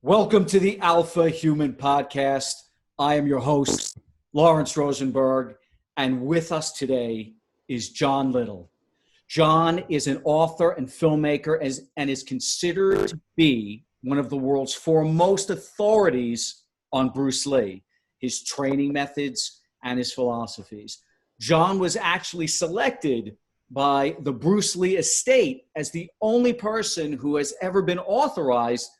Welcome to the Alpha Human Podcast. I am your host, Lawrence Rosenberg, and with us today is John Little. John is an author and filmmaker and is considered to be one of the world's foremost authorities on Bruce Lee, his training methods, and his philosophies. John was actually selected by the Bruce Lee estate as the only person who has ever been authorized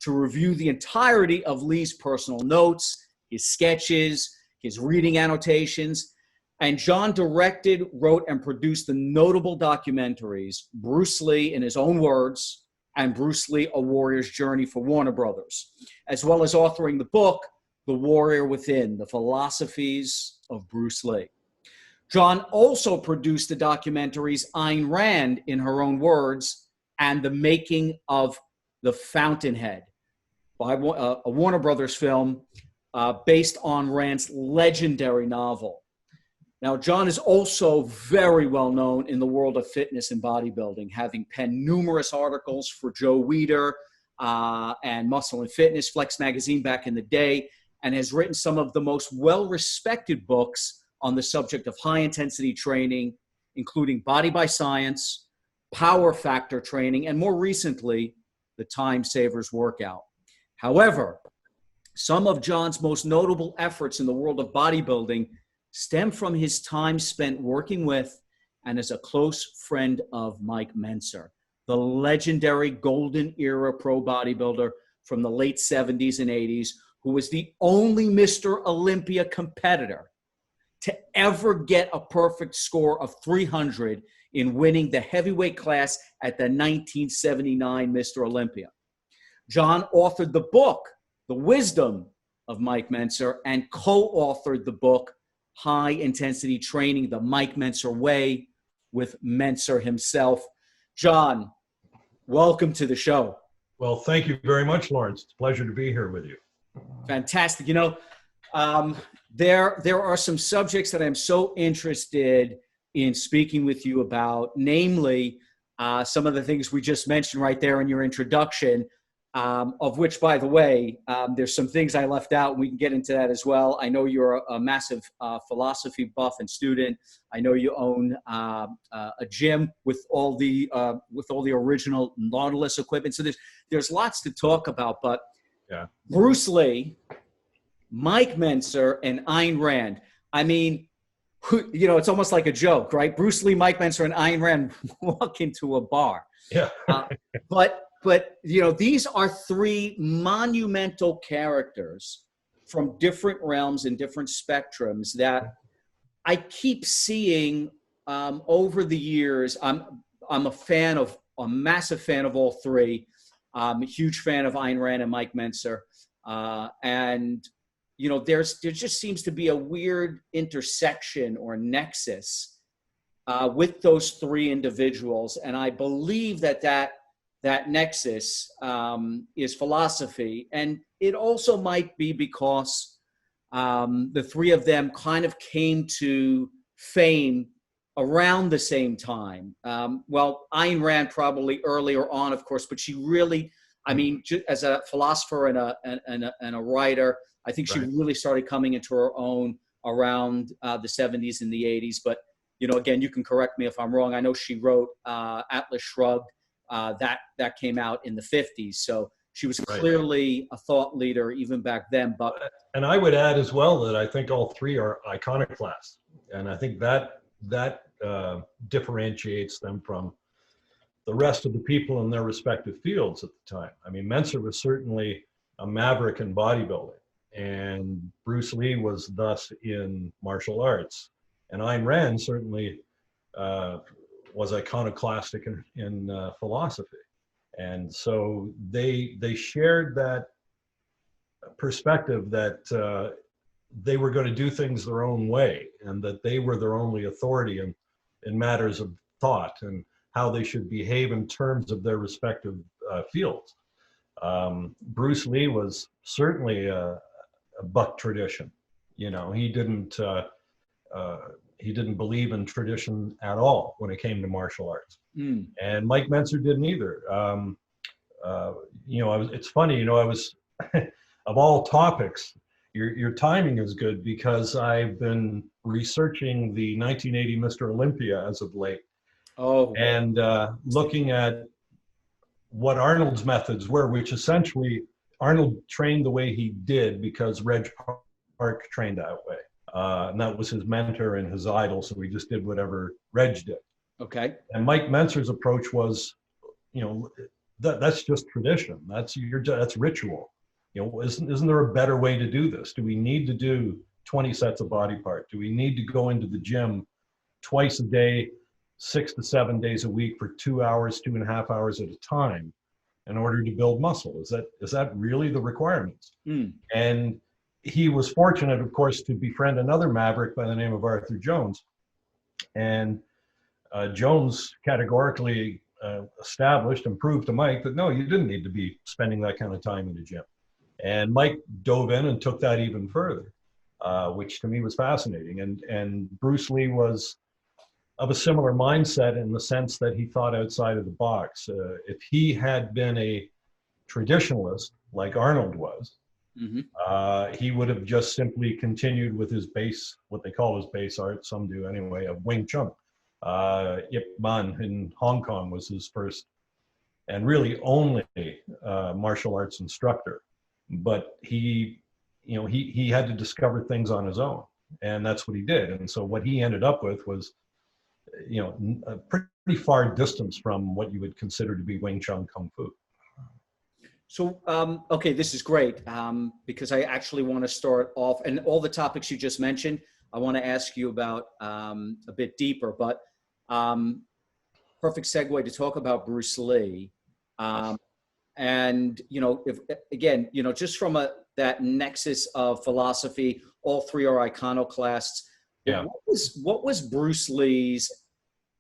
to review the entirety of Lee's personal notes, his sketches, his reading annotations. And John directed, wrote, and produced the notable documentaries, Bruce Lee in his own words, and Bruce Lee, A Warrior's Journey for Warner Brothers, as well as authoring the book, The Warrior Within, The Philosophies of Bruce Lee. John also produced the documentaries Ayn Rand in her own words and The Making of The Fountainhead, by a Warner Brothers film based on Rand's legendary novel. Now, John is also very well known in the world of fitness and bodybuilding, having penned numerous articles for Joe Weider and Muscle and Fitness, Flex Magazine back in the day, and has written some of the most well-respected books on the subject of high-intensity training, including Body by Science, Power Factor Training, and more recently, The Time Savers Workout. However, some of John's most notable efforts in the world of bodybuilding stem from his time spent working with and as a close friend of Mike Mentzer, the legendary golden era pro bodybuilder from the late 70s and 80s, who was the only Mr. Olympia competitor to ever get a perfect score of 300 in winning the heavyweight class at the 1979 Mr. Olympia. John authored the book, The Wisdom of Mike Mentzer, and co-authored the book, High Intensity Training, The Mike Mentzer Way, with Mentzer himself. John, welcome to the show. Well, thank you very much, Lawrence. It's a pleasure to be here with you. Fantastic. You know, there are some subjects that I'm so interested in speaking with you about, namely some of the things we just mentioned right there in your introduction, of which, by the way, there's some things I left out, and we can get into that as well. I know you're a massive philosophy buff and student. I know you own a gym with all the original Nautilus equipment. So there's lots to talk about. But yeah, Bruce Lee, Mike Mentzer, and Ayn Rand. I mean, you know, it's almost like a joke, right? Bruce Lee, Mike Mentzer, and Ayn Rand walk into a bar. Yeah. But you know, these are three monumental characters from different realms and different spectrums that I keep seeing over the years. I'm a massive fan of all three. I'm a huge fan of Ayn Rand and Mike Mentzer, and you know, there just seems to be a weird intersection or nexus with those three individuals, and I believe that nexus is philosophy. And it also might be because the three of them kind of came to fame around the same time. Well, Ayn Rand probably earlier on, of course, but she really, I mean, as a philosopher and a writer, I think she really started coming into her own around the 70s and the 80s. But, you know, again, you can correct me if I'm wrong. I know she wrote Atlas Shrugged. That came out in the 50s. So she was clearly a thought leader even back then. And I would add as well that I think all three are iconoclasts. And I think that differentiates them from the rest of the people in their respective fields at the time. I mean, Mentzer was certainly a maverick in bodybuilding, and Bruce Lee was thus in martial arts. And Ayn Rand certainly was iconoclastic in philosophy. And so they shared that perspective that they were going to do things their own way, and that they were their only authority in matters of thought and how they should behave in terms of their respective fields. Bruce Lee was certainly a buck tradition. You know, he didn't believe in tradition at all when it came to martial arts. And Mike Mentzer didn't either. You know, it's funny, you know, I was of all topics, your timing is good, because I've been researching the 1980 Mr. Olympia as of late, Oh, and looking at what Arnold's methods were, which essentially Arnold trained the way he did because Reg Park trained that way. And that was his mentor and his idol, so he just did whatever Reg did. okay. And Mike Mentzer's approach was, you know, that's just tradition. That's ritual. You know, isn't there a better way to do this? Do we need to do 20 sets of body part? Do we need to go into the gym twice a day, 6 to 7 days a week for 2 hours, 2.5 hours at a time in order to build muscle? Is that really the requirements? And he was fortunate, of course, to befriend another maverick by the name of Arthur Jones. And Jones categorically established and proved to Mike that no, you didn't need to be spending that kind of time in the gym. And Mike dove in and took that even further, which to me was fascinating. And Bruce Lee was of a similar mindset in the sense that he thought outside of the box. If he had been a traditionalist like Arnold was, he would have just simply continued with his base, what they call his base art, some do anyway, of Wing Chun. Ip Man in Hong Kong was his first and really only martial arts instructor. But he had to discover things on his own, and that's what he did. And so what he ended up with was, you know, a pretty far distance from what you would consider to be Wing Chun Kung Fu. So, okay, this is great, because I actually want to start off, and all the topics you just mentioned, I want to ask you about a bit deeper, but perfect segue to talk about Bruce Lee. And, you know, if again, you know, just from that nexus of philosophy, all three are iconoclasts. Yeah. What was Bruce Lee's,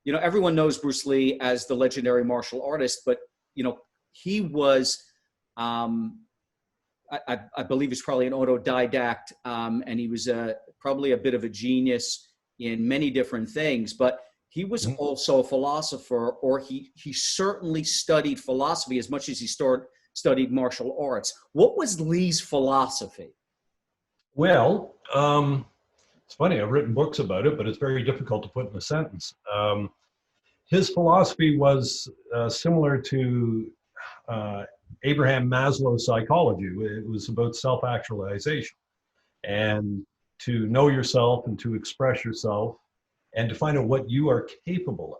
you know, everyone knows Bruce Lee as the legendary martial artist, but, you know, he was, I believe he's probably an autodidact, and he was probably a bit of a genius in many different things, but he was also a philosopher, or he certainly studied philosophy as much as he studied martial arts. What was Lee's philosophy? Well, it's funny, I've written books about it, but it's very difficult to put in a sentence. His philosophy was similar to Abraham Maslow's psychology. It was about self-actualization and to know yourself and to express yourself and to find out what you are capable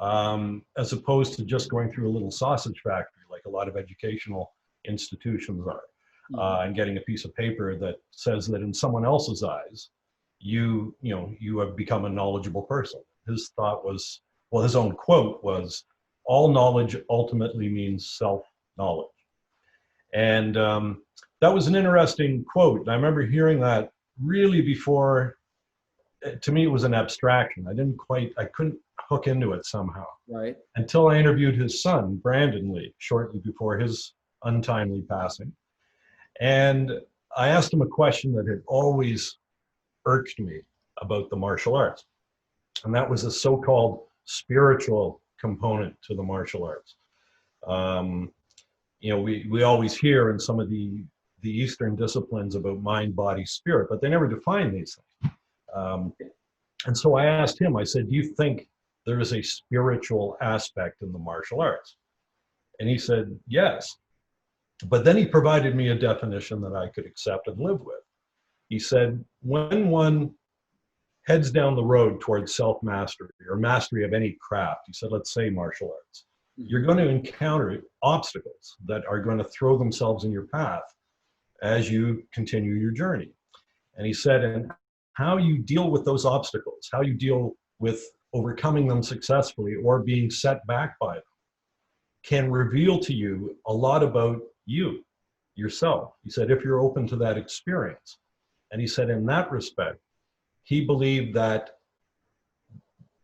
of, as opposed to just going through a little sausage factory like a lot of educational institutions are, and getting a piece of paper that says that in someone else's eyes, you have become a knowledgeable person. His thought was, well, his own quote was, all knowledge ultimately means self-knowledge. And that was an interesting quote. And I remember hearing that really before, to me, it was an abstraction. I couldn't hook into it somehow. Right. Until I interviewed his son, Brandon Lee, shortly before his untimely passing. And I asked him a question that had always irked me about the martial arts. And that was a so-called spiritual component to the martial arts. You know, we always hear in some of the Eastern disciplines about mind, body, spirit, but they never define these things. And so I asked him, I said, do you think there is a spiritual aspect in the martial arts? And he said, yes. But then he provided me a definition that I could accept and live with. He said, when one heads down the road towards self-mastery or mastery of any craft, he said, let's say martial arts, you're going to encounter obstacles that are going to throw themselves in your path as you continue your journey. And he said, and how you deal with those obstacles, how you deal with overcoming them successfully or being set back by them, can reveal to you a lot about you, yourself. He said, if you're open to that experience. And he said, in that respect, he believed that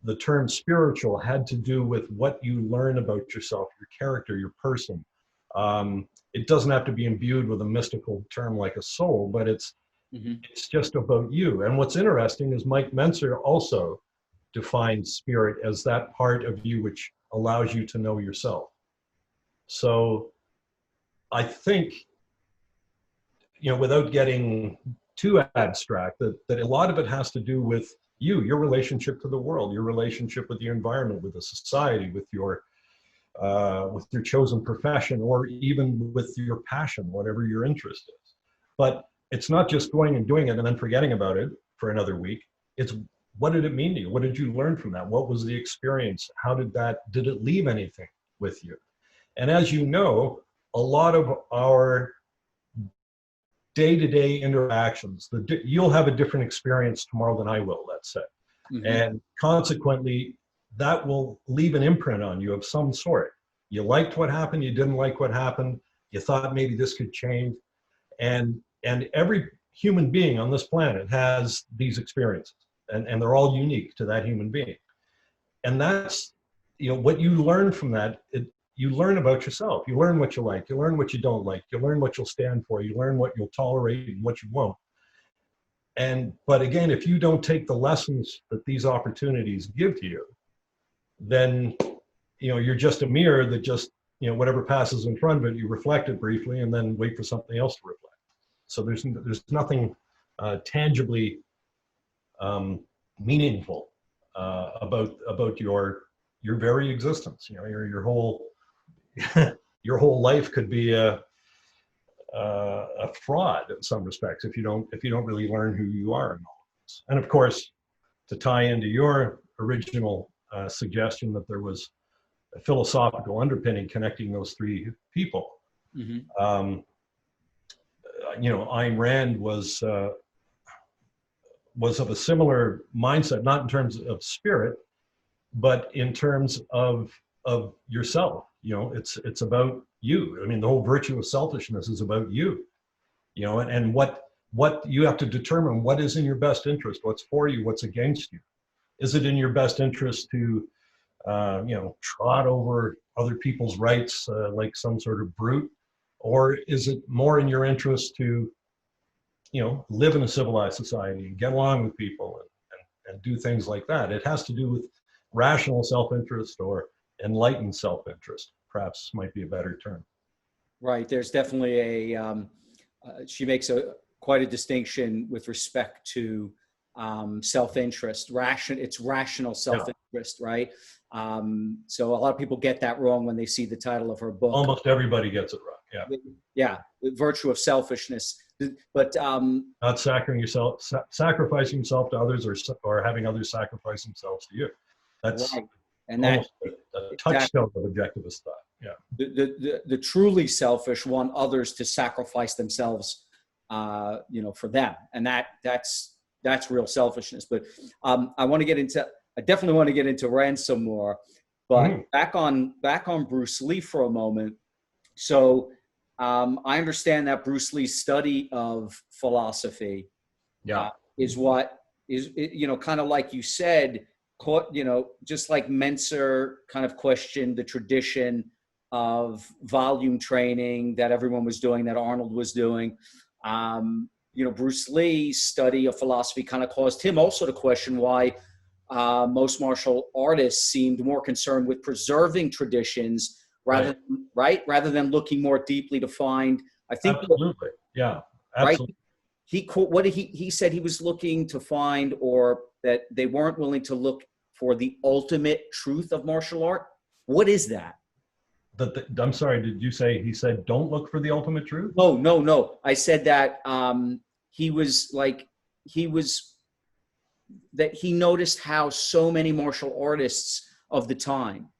the term spiritual had to do with what you learn about yourself, your character, your person. It doesn't have to be imbued with a mystical term like a soul, but it's just about you. And what's interesting is Mike Mentzer also defined spirit as that part of you which allows you to know yourself. So I think without getting too abstract, that a lot of it has to do with your relationship to the world, your relationship with the environment, with the society, with your chosen profession, or even with your passion, whatever your interest is. But it's not just going and doing it and then forgetting about it for another week. It's, what did it mean to you? What did you learn from that? What was the experience? Did it leave anything with you? And as you know, a lot of our day-to-day interactions, you'll have a different experience tomorrow than I will, let's say. Mm-hmm. And consequently, that will leave an imprint on you of some sort. You liked what happened, you didn't like what happened, you thought maybe this could change. And every human being on this planet has these experiences, and they're all unique to that human being. And that's, what you learn from that, you learn about yourself. You learn what you like, you learn what you don't like, you learn what you'll stand for, you learn what you'll tolerate and what you won't. But again, if you don't take the lessons that these opportunities give to you, then you're just a mirror that just, whatever passes in front of it, you reflect it briefly and then wait for something else to reflect. So there's nothing tangibly meaningful about your very existence. Your whole your whole life could be a fraud in some respects if you don't really learn who you are in all of this. And of course, to tie into your original suggestion that there was a philosophical underpinning connecting those three people. Mm-hmm. Ayn Rand was of a similar mindset, not in terms of spirit, but in terms of yourself. It's about you. I mean, the whole virtue of selfishness is about you. And what you have to determine what is in your best interest, what's for you, what's against you. Is it in your best interest to trot over other people's rights like some sort of brute? Or is it more in your interest to, live in a civilized society and get along with people and do things like that? It has to do with rational self-interest or enlightened self-interest, perhaps might be a better term. Right. There's definitely she makes quite a distinction with respect to self-interest. It's rational self-interest, yeah. Right? So a lot of people get that wrong when they see the title of her book. Almost everybody gets it wrong. Yeah. Yeah. The virtue of selfishness, but not sacrificing yourself to others, or having others sacrifice themselves to you. That's right. And that's a touchstone of objectivist thought. Yeah. The truly selfish want others to sacrifice themselves, for them, and that's real selfishness. But I definitely want to get into Rand some more. But back on Bruce Lee for a moment. So I understand that Bruce Lee's study of philosophy, is what is, kind of like you said, just like Mentzer kind of questioned the tradition of volume training that everyone was doing, that Arnold was doing. Bruce Lee's study of philosophy kind of caused him also to question why most martial artists seemed more concerned with preserving traditions rather than looking more deeply to find. I think absolutely, yeah, absolutely. Right? He said he was looking to find, or that they weren't willing to look for the ultimate truth of martial art. What is that? I'm sorry, did you say he said don't look for the ultimate truth? No. I said that he noticed how so many martial artists of the time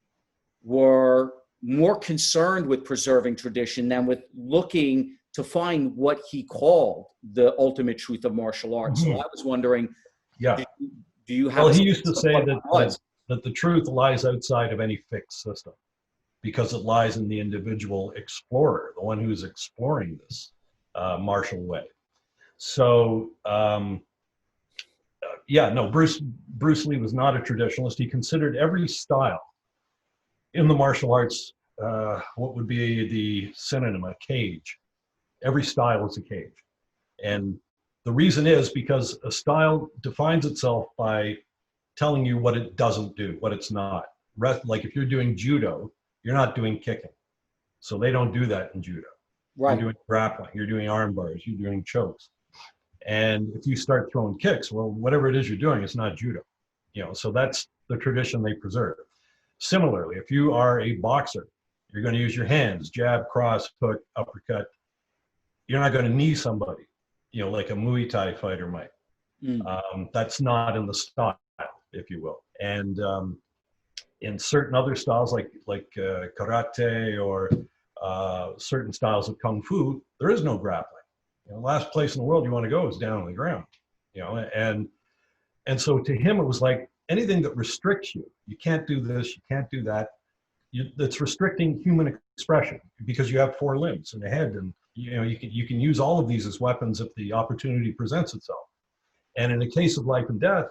were more concerned with preserving tradition than with looking to find what he called the ultimate truth of martial arts. Mm-hmm. So I was wondering, do you have? Well, he used to say that the truth lies outside of any fixed system, because it lies in the individual explorer, the one who's exploring this martial way. So, Bruce Lee was not a traditionalist. He considered every style in the martial arts what would be the synonym, a cage. Every style is a cage. And the reason is because a style defines itself by telling you what it doesn't do, what it's not. Like if you're doing judo, you're not doing kicking. So they don't do that in judo. Right. You're doing grappling, you're doing arm bars, you're doing chokes. And if you start throwing kicks, well, whatever it is you're doing, it's not judo. So that's the tradition they preserve. Similarly, if you are a boxer, you're going to use your hands, jab, cross, hook, uppercut. You're not going to knee somebody, like a Muay Thai fighter might. That's not in the style, if you will. And in certain other styles, like karate or certain styles of kung fu, there is no grappling. Last place in the world you want to go is down on the ground. And so to him it was like anything that restricts you. You can't do this, you can't do that. That's restricting human expression, because you have four limbs and a head, and you can use all of these as weapons if the opportunity presents itself. And in a case of life and death,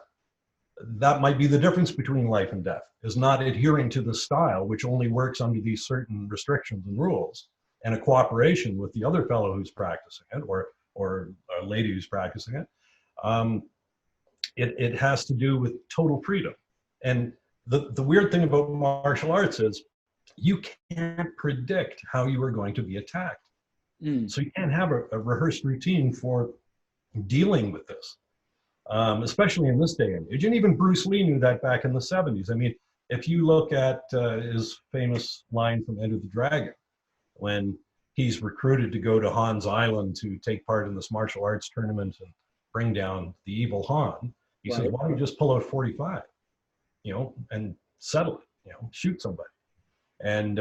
that might be the difference between life and death, is not adhering to the style, which only works under these certain restrictions and rules, and a cooperation with the other fellow who's practicing it, or a lady who's practicing it. It has to do with total freedom. And the weird thing about martial arts is you can't predict how you are going to be attacked. So you can't have a rehearsed routine for dealing with this, especially in this day and age. And even Bruce Lee knew that back in the 70s. I mean, if you look at his famous line from Enter the Dragon, when he's recruited to go to Han's Island to take part in this martial arts tournament and bring down the evil Han, he says, why don't you just pull out 45, and settle it, shoot somebody. And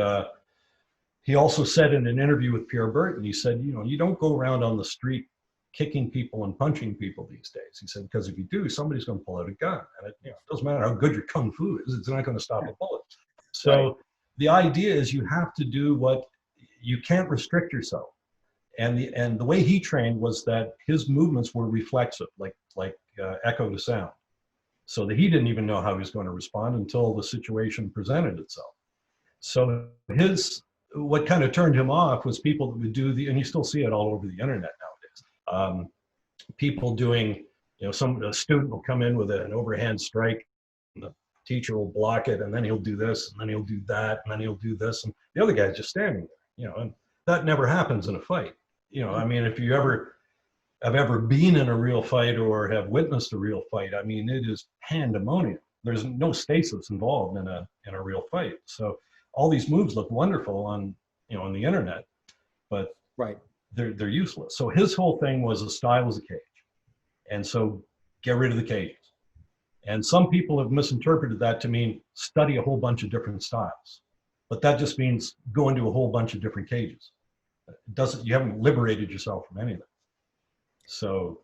he also said in an interview with Pierre Berton, he said, you don't go around on the street kicking people and punching people these days. He said, because if you do, somebody's going to pull out a gun. And it doesn't matter how good your kung fu is, it's not going to stop a bullet. So the idea is you have to do what you can't restrict yourself. And the way he trained was that his movements were reflexive, like echo to sound. So that he didn't even know how he was going to respond until the situation presented itself. So what kind of turned him off was people that would do and you still see it all over the internet nowadays. People doing, a student will come in with an overhand strike, and the teacher will block it, and then he'll do this, and then he'll do that, and then he'll do this, and the other guy's just standing there, and that never happens in a fight. I mean, if you have ever been in a real fight or have witnessed a real fight, I mean, it is pandemonium. There's no stasis involved in a real fight. So all these moves look wonderful on the internet, but they're useless. So his whole thing was a style is a cage. And so get rid of the cages. And some people have misinterpreted that to mean study a whole bunch of different styles. But that just means go into a whole bunch of different cages. You haven't liberated yourself from anything. So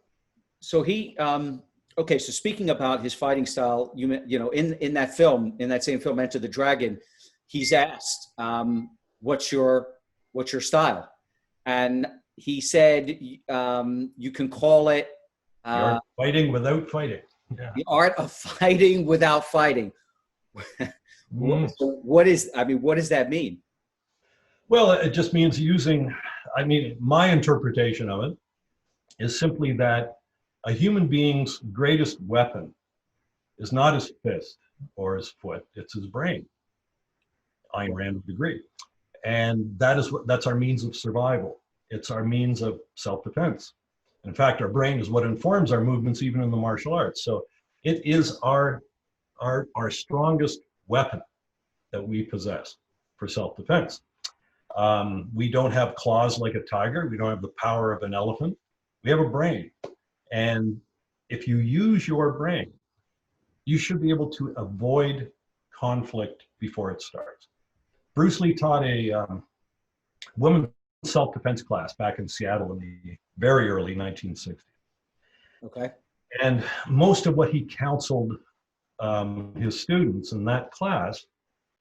he, okay, so speaking about his fighting style, in that film, in that same film, Enter the Dragon, he's asked, what's your style? And he said, you can call it the art of fighting without fighting. Yeah. The art of fighting without fighting. What does that mean? Well, it just means my interpretation of it is simply that a human being's greatest weapon is not his fist or his foot, it's his brain. Ayn Rand would agree. And that's our means of survival. It's our means of self-defense. In fact, our brain is what informs our movements, even in the martial arts. So it is our strongest weapon that we possess for self-defense. We don't have claws like a tiger. We don't have the power of an elephant. We have a brain. And if you use your brain, you should be able to avoid conflict before it starts. Bruce Lee taught a women's self-defense class back in Seattle in the very early 1960s. Okay. And most of what he counseled his students in that class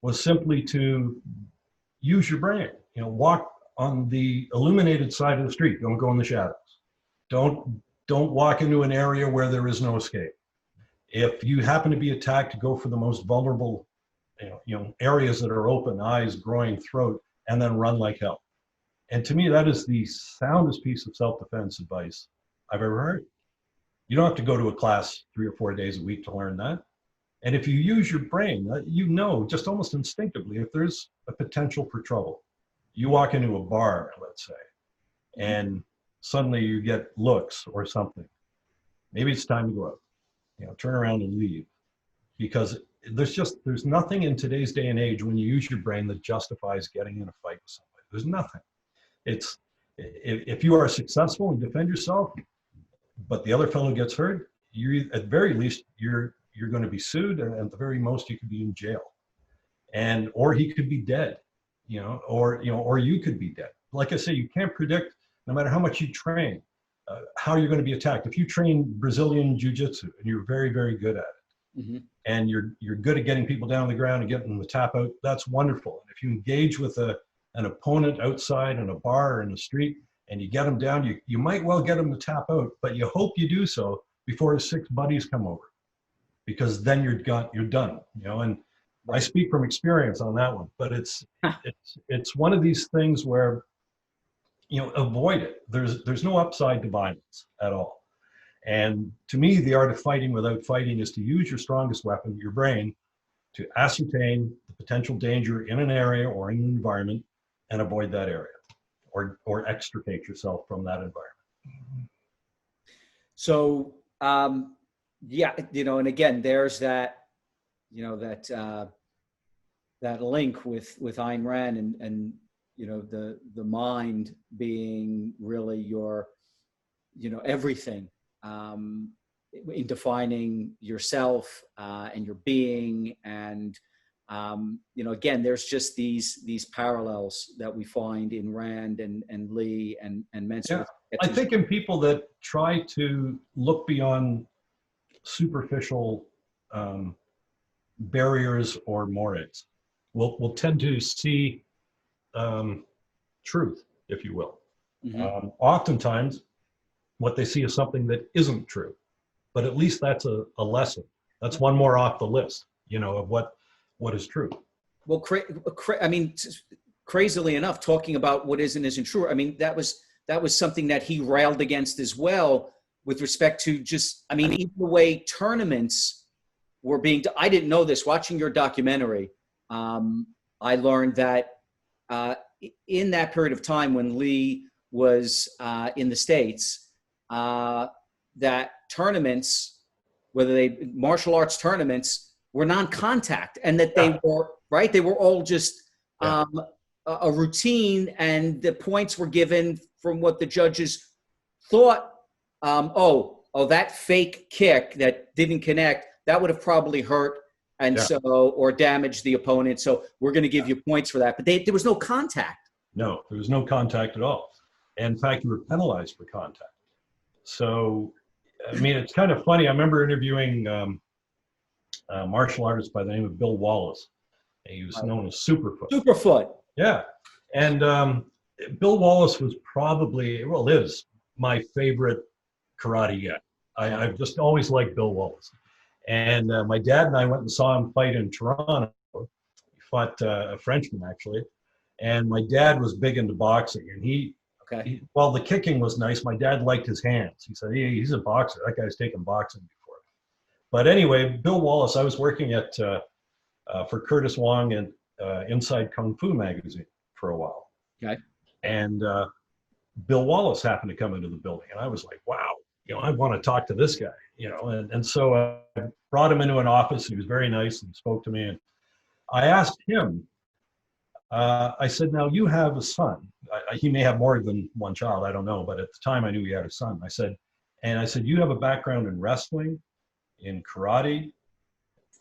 was simply to use your brain. Walk on the illuminated side of the street. Don't go in the shadows. Don't walk into an area where there is no escape. If you happen to be attacked, go for the most vulnerable, areas that are open, eyes, groin, throat, and then run like hell. And to me, that is the soundest piece of self-defense advice I've ever heard. You don't have to go to a class 3 or 4 days a week to learn that. And if you use your brain, just almost instinctively, if there's a potential for trouble. You walk into a bar, let's say, and suddenly you get looks or something. Maybe it's time to go out, turn around and leave, because there's nothing in today's day and age when you use your brain that justifies getting in a fight with somebody. There's nothing. It's, if you are successful and defend yourself, but the other fellow gets hurt, you, at very least, you're going to be sued, and at the very most you could be in jail, or he could be dead, or you could be dead. Like I say, you can't predict, no matter how much you train, how you're going to be attacked. If you train Brazilian jiu-jitsu and you're very, very good at it, and you're good at getting people down on the ground and getting them to tap out, that's wonderful. And if you engage with an opponent outside in a bar or in the street and you get them down, you might well get them to tap out, but you hope you do so before his 6 buddies come over, because then you're done, and I speak from experience on that one. But it's one of these things where, avoid it. There's no upside to violence at all. And to me, the art of fighting without fighting is to use your strongest weapon, your brain, to ascertain the potential danger in an area or in an environment and avoid that area, or extricate yourself from that environment. So, yeah, and again, there's that, that link with Ayn Rand and the mind being really your, everything, in defining yourself and your being. And, again, there's just these parallels that we find in Rand and Lee and Mentzer. Yeah. I think in people that try to look beyond superficial barriers or mores will tend to see truth, if you will. Oftentimes, what they see is something that isn't true, but at least that's a lesson. That's one more off the list, of what is true. Well, crazily enough, talking about what isn't true. I mean, that was something that he railed against as well, with respect to just, even the way tournaments were being. I didn't know this. Watching your documentary, I learned that in that period of time when Lee was in the States, that tournaments, martial arts tournaments, were non-contact, and that they were right. They were all just a routine, and the points were given from what the judges thought. That fake kick that didn't connect, that would have probably hurt, and or damaged the opponent. So we're going to give you points for that. But there was no contact. No, there was no contact at all. And in fact, you were penalized for contact. So, it's kind of funny. I remember interviewing a martial artist by the name of Bill Wallace. He was known as Superfoot. Superfoot. Yeah. And Bill Wallace was is my favorite karate guy. I've just always liked Bill Wallace. And my dad and I went and saw him fight in Toronto. He fought a Frenchman, actually. And my dad was big into boxing. And while the kicking was nice, my dad liked his hands. He said, he's a boxer. That guy's taken boxing before. But anyway, Bill Wallace, I was working for Curtis Wong and Inside Kung Fu magazine for a while. Okay. And Bill Wallace happened to come into the building. And I was like, wow, I want to talk to this guy, and so I brought him into an office. And he was very nice and spoke to me. And I asked him, I said, now you have a son. He may have more than one child, I don't know. But at the time I knew he had a son. I said, you have a background in wrestling, in karate,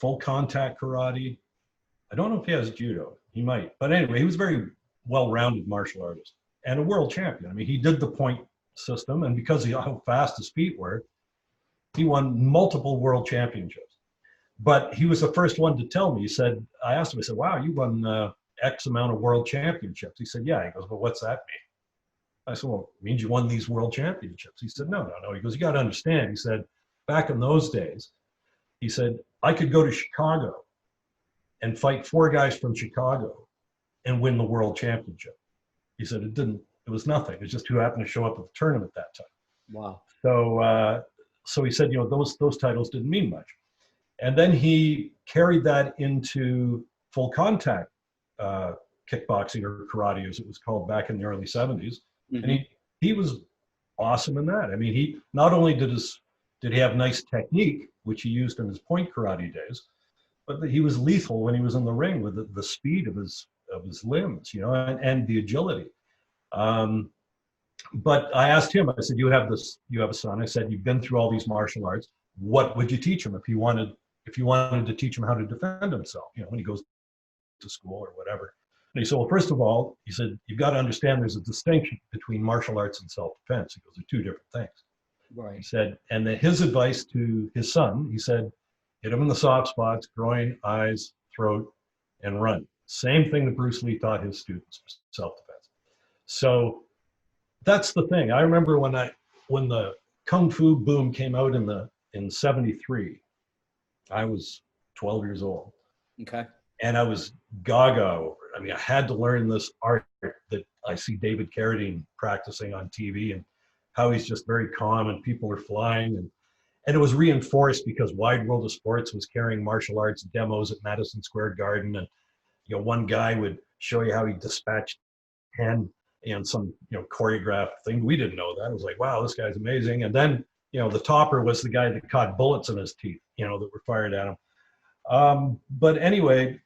full contact karate. I don't know if he has judo. He might. But anyway, he was a very well-rounded martial artist and a world champion. He did the point system, and because of how fast his feet were, he won multiple world championships. But he was the first one to tell me. I asked him, I said, wow, you won X amount of world championships. He said, yeah. He goes, well, what's that mean? I said, well, it means you won these world championships. He said, no. He goes, you got to understand. He said, back in those days, he said, I could go to Chicago and fight 4 guys from Chicago and win the world championship. He said, it was nothing. It just who happened to show up at the tournament that time. Wow. So he said, those titles didn't mean much. And then he carried that into full contact kickboxing, or karate as it was called back in the early 70s. And he was awesome in that. I mean, he not only did he have nice technique, which he used in his point karate days, but he was lethal when he was in the ring with the speed of his limbs, you know, and the agility. But I asked him, I said, you have a son. I said, you've been through all these martial arts. What would you teach him if you wanted to teach him how to defend himself, you know, when he goes to school or whatever? And he said, well, first of all, he said, you've got to understand there's a distinction between martial arts and self-defense. He goes, they're two different things. Right. He said, and his advice to his son, he said, hit him in the soft spots, groin, eyes, throat, and run. Same thing that Bruce Lee taught his students, self-defense. So that's the thing. I remember when the Kung Fu boom came out in 73, I was 12 years old. Okay. And I was gaga over it. I mean, I had to learn this art that I see David Carradine practicing on TV, and how he's just very calm and people are flying. And it was reinforced because Wide World of Sports was carrying martial arts demos at Madison Square Garden. And, you know, one guy would show you how he dispatched 10 and some, you know, choreographed thing. We didn't know that. It was like, wow, this guy's amazing. And then, you know, the topper was the guy that caught bullets in his teeth, you know, that were fired at him. But anyway,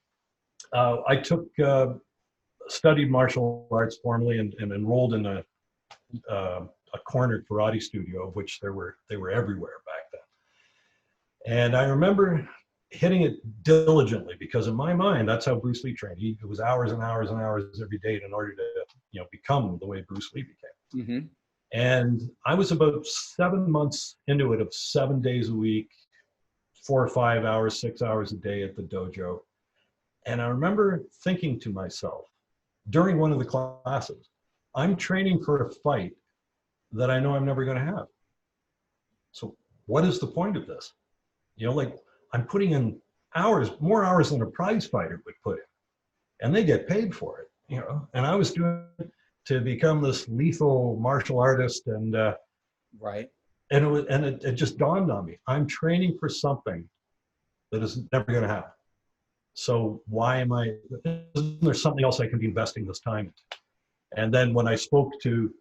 I studied martial arts formally and enrolled in a cornered karate studio, of which they were everywhere back then. And I remember hitting it diligently because in my mind, that's how Bruce Lee trained. It was hours and hours and hours every day in order to, you know, become the way Bruce Lee became. Mm-hmm. And I was about 7 months into it, of 7 days a week, 4 or 5 hours, 6 hours a day at the dojo. And I remember thinking to myself during one of the classes, I'm training for a fight that I know I'm never going to have. So what is the point of this? You know, like, I'm putting in hours, more hours than a prize fighter would put in, and they get paid for it, you know. And I was doing it to become this lethal martial artist, and right. And it just dawned on me, I'm training for something that is never going to happen. So why isn't there something else I can be investing this time into? And then when I spoke to,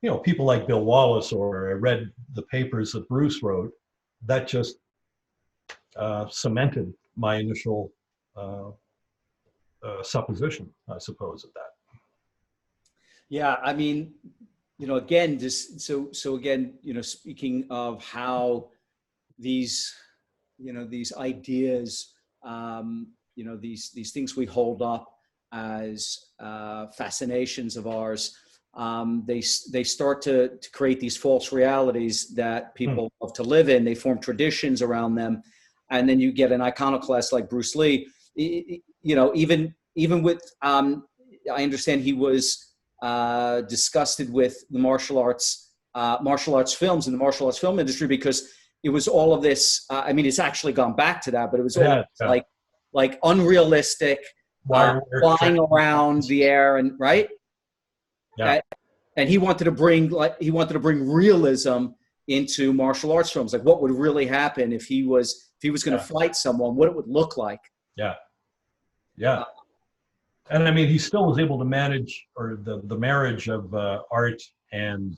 you know, people like Bill Wallace, or I read the papers that Bruce wrote, that just cemented my initial supposition, I suppose, of that. Yeah, I mean, you know, again, so again, you know, speaking of how these, you know, these ideas, you know, these things we hold up as fascinations of ours, they start to create these false realities that people love to live in. They form traditions around them, and then you get an iconoclast like Bruce Lee. You know, even with I understand he was disgusted with the martial arts films in the martial arts film industry, because it was all of this. I mean, it's actually gone back to that, but it was all like unrealistic, flying around the air, and right. Yeah. And he wanted to bring realism into martial arts films, like what would really happen if he was going to fight someone, what it would look like. Yeah. Yeah. And I mean, he still was able to manage, or the marriage of art and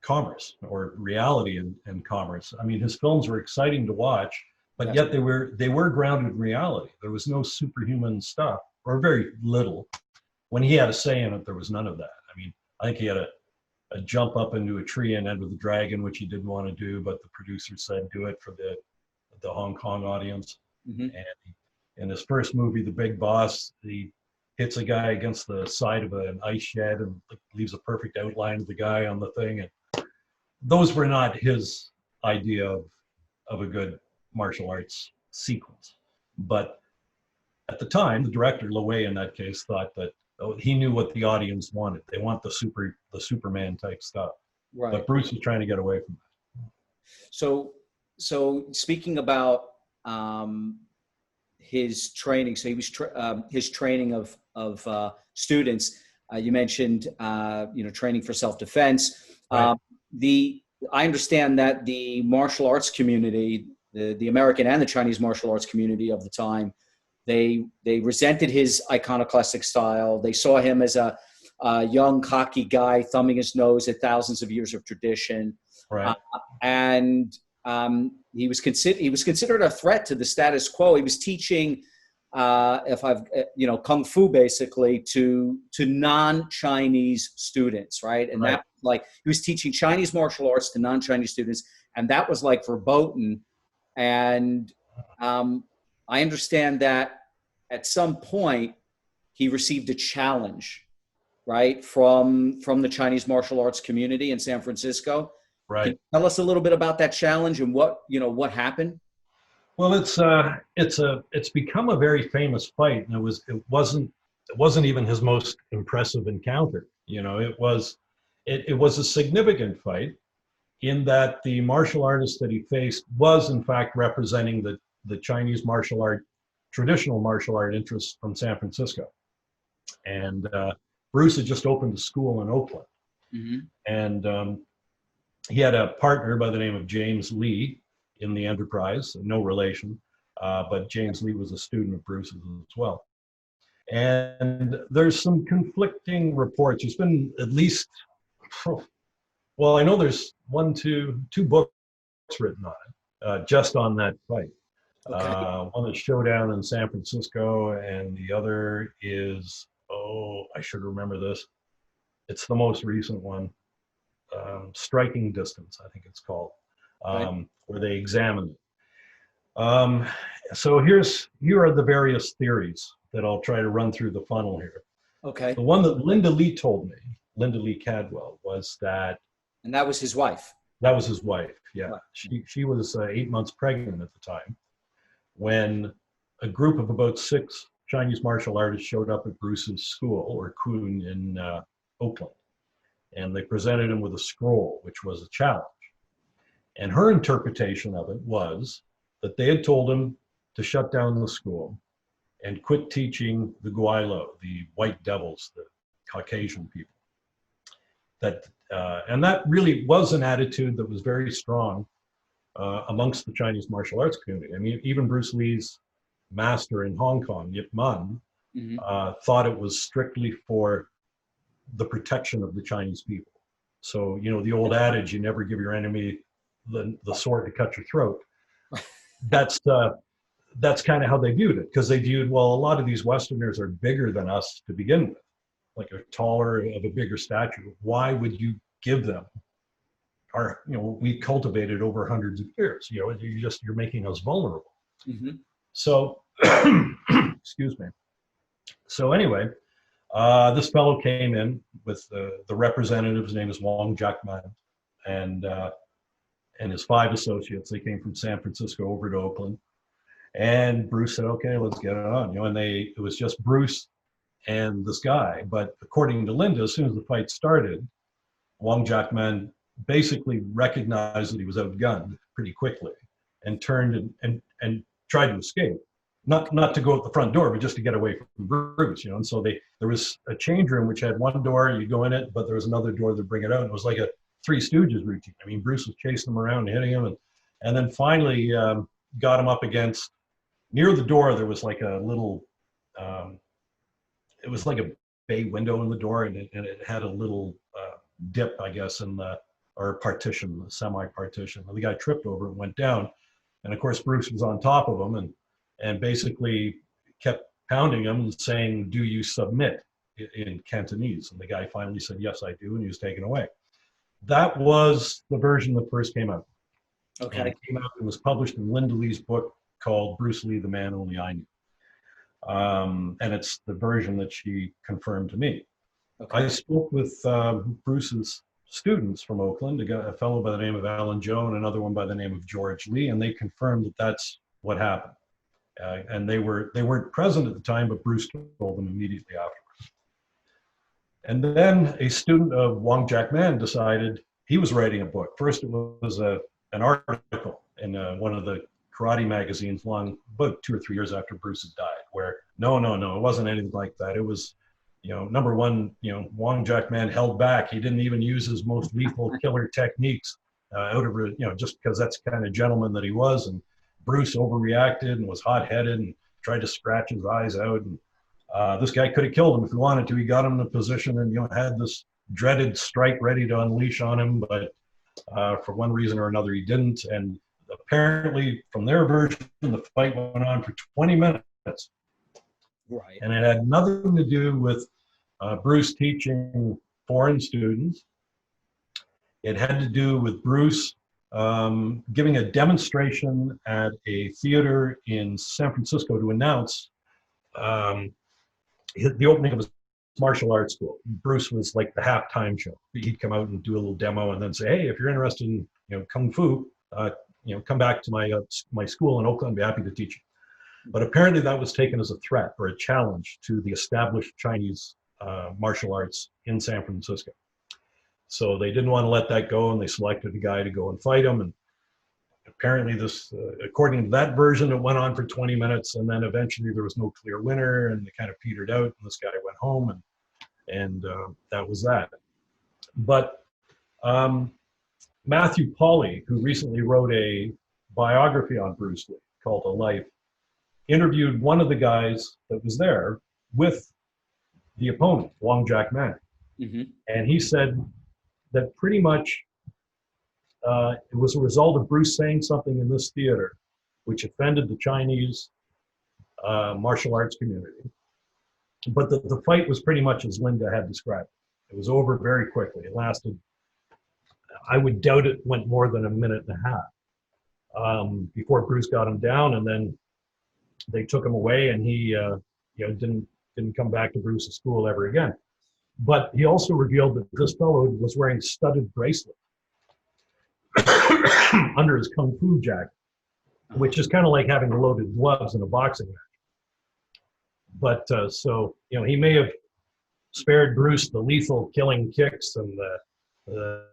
commerce, or reality and commerce. I mean, his films were exciting to watch, but yet they were grounded in reality. There was no superhuman stuff, or very little. When he had a say in it, there was none of that. I mean, I think he had a jump up into a tree and enter the dragon, which he didn't want to do, but the producer said, do it for the Hong Kong audience. Mm-hmm. And in his first movie, The Big Boss, he hits a guy against the side of an ice shed and leaves a perfect outline of the guy on the thing. And those were not his idea of a good martial arts sequence. But at the time, the director, Loewe in that case, thought that he knew what the audience wanted. They want the Superman type stuff. Right. But Bruce was trying to get away from that. So speaking about his training, so he was his training of students. You mentioned you know, training for self-defense. Right. I understand that the martial arts community, the American and the Chinese martial arts community of the time, they resented his iconoclastic style. They saw him as a young, cocky guy thumbing his nose at thousands of years of tradition. Right. And he was considered a threat to the status quo. He was teaching, kung fu basically to non-Chinese students, right? And that, like, he was teaching Chinese martial arts to non-Chinese students, and that was like verboten. And I understand that at some point he received a challenge, right, from the Chinese martial arts community in San Francisco. Right. Can you tell us a little bit about that challenge and what happened? Well, it's become a very famous fight, and it wasn't even his most impressive encounter. It was a significant fight in that the martial artist that he faced was in fact representing the Chinese traditional martial art interests from San Francisco. And Bruce had just opened a school in Oakland. Mm-hmm. And he had a partner by the name of James Lee in the enterprise, no relation, but James Lee was a student of Bruce's as well. And there's some conflicting reports. There's been at least, well, I know there's two books written on it, just on that fight. Okay. One is Showdown in San Francisco, and the other is, I should remember this. It's the most recent one. Striking Distance, I think it's called, where they examine it. So here are the various theories that I'll try to run through the funnel here. Okay. The one that Linda Lee told me, Linda Lee Cadwell, was that. And that was his wife. That was his wife, yeah. Right. She was 8 months pregnant at the time when a group of about 6 Chinese martial artists showed up at Bruce's school, or Kun, in Oakland. And they presented him with a scroll, which was a challenge. And her interpretation of it was that they had told him to shut down the school and quit teaching the Guaylo, the white devils, the Caucasian people. And that really was an attitude that was very strong amongst the Chinese martial arts community. I mean, even Bruce Lee's master in Hong Kong, Yip Man, Mm-hmm. Thought it was strictly for the protection of the Chinese people. So, the old adage, you never give your enemy the sword to cut your throat. That's kind of how they viewed it, because they viewed, well, a lot of these Westerners are bigger than us to begin with, like a taller, of a bigger stature. Why would you give them we cultivated over hundreds of years, you're making us vulnerable. Mm-hmm. So, excuse me. So anyway, this fellow came in with the representative's name is Wong Jackman, and his 5 associates. They came from San Francisco over to Oakland, and Bruce said, "Okay, let's get it on." And it was just Bruce and this guy. But according to Linda, as soon as the fight started, Wong Jackman basically recognized that he was outgunned pretty quickly and turned and tried to escape. Not to go out the front door, but just to get away from Bruce, And so there was a change room which had one door, you go in it, but there was another door to bring it out. It was like a Three Stooges routine. I mean, Bruce was chasing him around and hitting him, and then finally got him up against, near the door, there was like a little, it was like a bay window in the door, and it had a little dip, I guess, or partition, semi-partition. And the guy tripped over and went down. And of course, Bruce was on top of him and basically kept pounding him and saying, "Do you submit?" in Cantonese. And the guy finally said, "Yes, I do," and he was taken away. That was the version that first came out. Okay. And it came out, it was published in Linda Lee's book called Bruce Lee, the Man Only I Knew. And it's the version that she confirmed to me. Okay. I spoke with Bruce's students from Oakland, a fellow by the name of Alan Joe and another one by the name of George Lee, and they confirmed that that's what happened. And they weren't present at the time, but Bruce told them immediately afterwards. And then a student of Wong Jackman decided he was writing a book. First, it was an article in one of the karate magazines about 2 or 3 years after Bruce had died, where no, it wasn't anything like that. It was, number one, Wong Jackman held back. He didn't even use his most lethal killer techniques out of, just because that's the kind of gentleman that he was. And Bruce overreacted and was hot-headed and tried to scratch his eyes out. This guy could have killed him if he wanted to. He got him in a position and, had this dreaded strike ready to unleash on him, but for one reason or another, he didn't. And apparently, from their version, the fight went on for 20 minutes. Right. And it had nothing to do with Bruce teaching foreign students. It had to do with Bruce giving a demonstration at a theater in San Francisco to announce the opening of his martial arts school. Bruce was like the halftime show. He'd come out and do a little demo and then say, hey, if you're interested in kung fu, come back to my school in Oakland. I'd be happy to teach you. But apparently that was taken as a threat or a challenge to the established Chinese martial arts in San Francisco. So they didn't want to let that go, and they selected a guy to go and fight him. And apparently this, according to that version, it went on for 20 minutes, and then eventually there was no clear winner, and it kind of petered out, and this guy went home, and that was that. But Matthew Polly, who recently wrote a biography on Bruce Lee called A Life, interviewed one of the guys that was there with the opponent, Wong Jack Man. Mm-hmm. And he said that pretty much it was a result of Bruce saying something in this theater which offended the Chinese martial arts community. But the fight was pretty much as Linda had described it. It was over very quickly. It lasted, I would doubt it went more than a minute and a half before Bruce got him down, and then they took him away, and he didn't come back to Bruce's school ever again. But he also revealed that this fellow was wearing a studded bracelet under his kung fu jacket, which is kind of like having loaded gloves in a boxing match. But so he may have spared Bruce the lethal killing kicks and the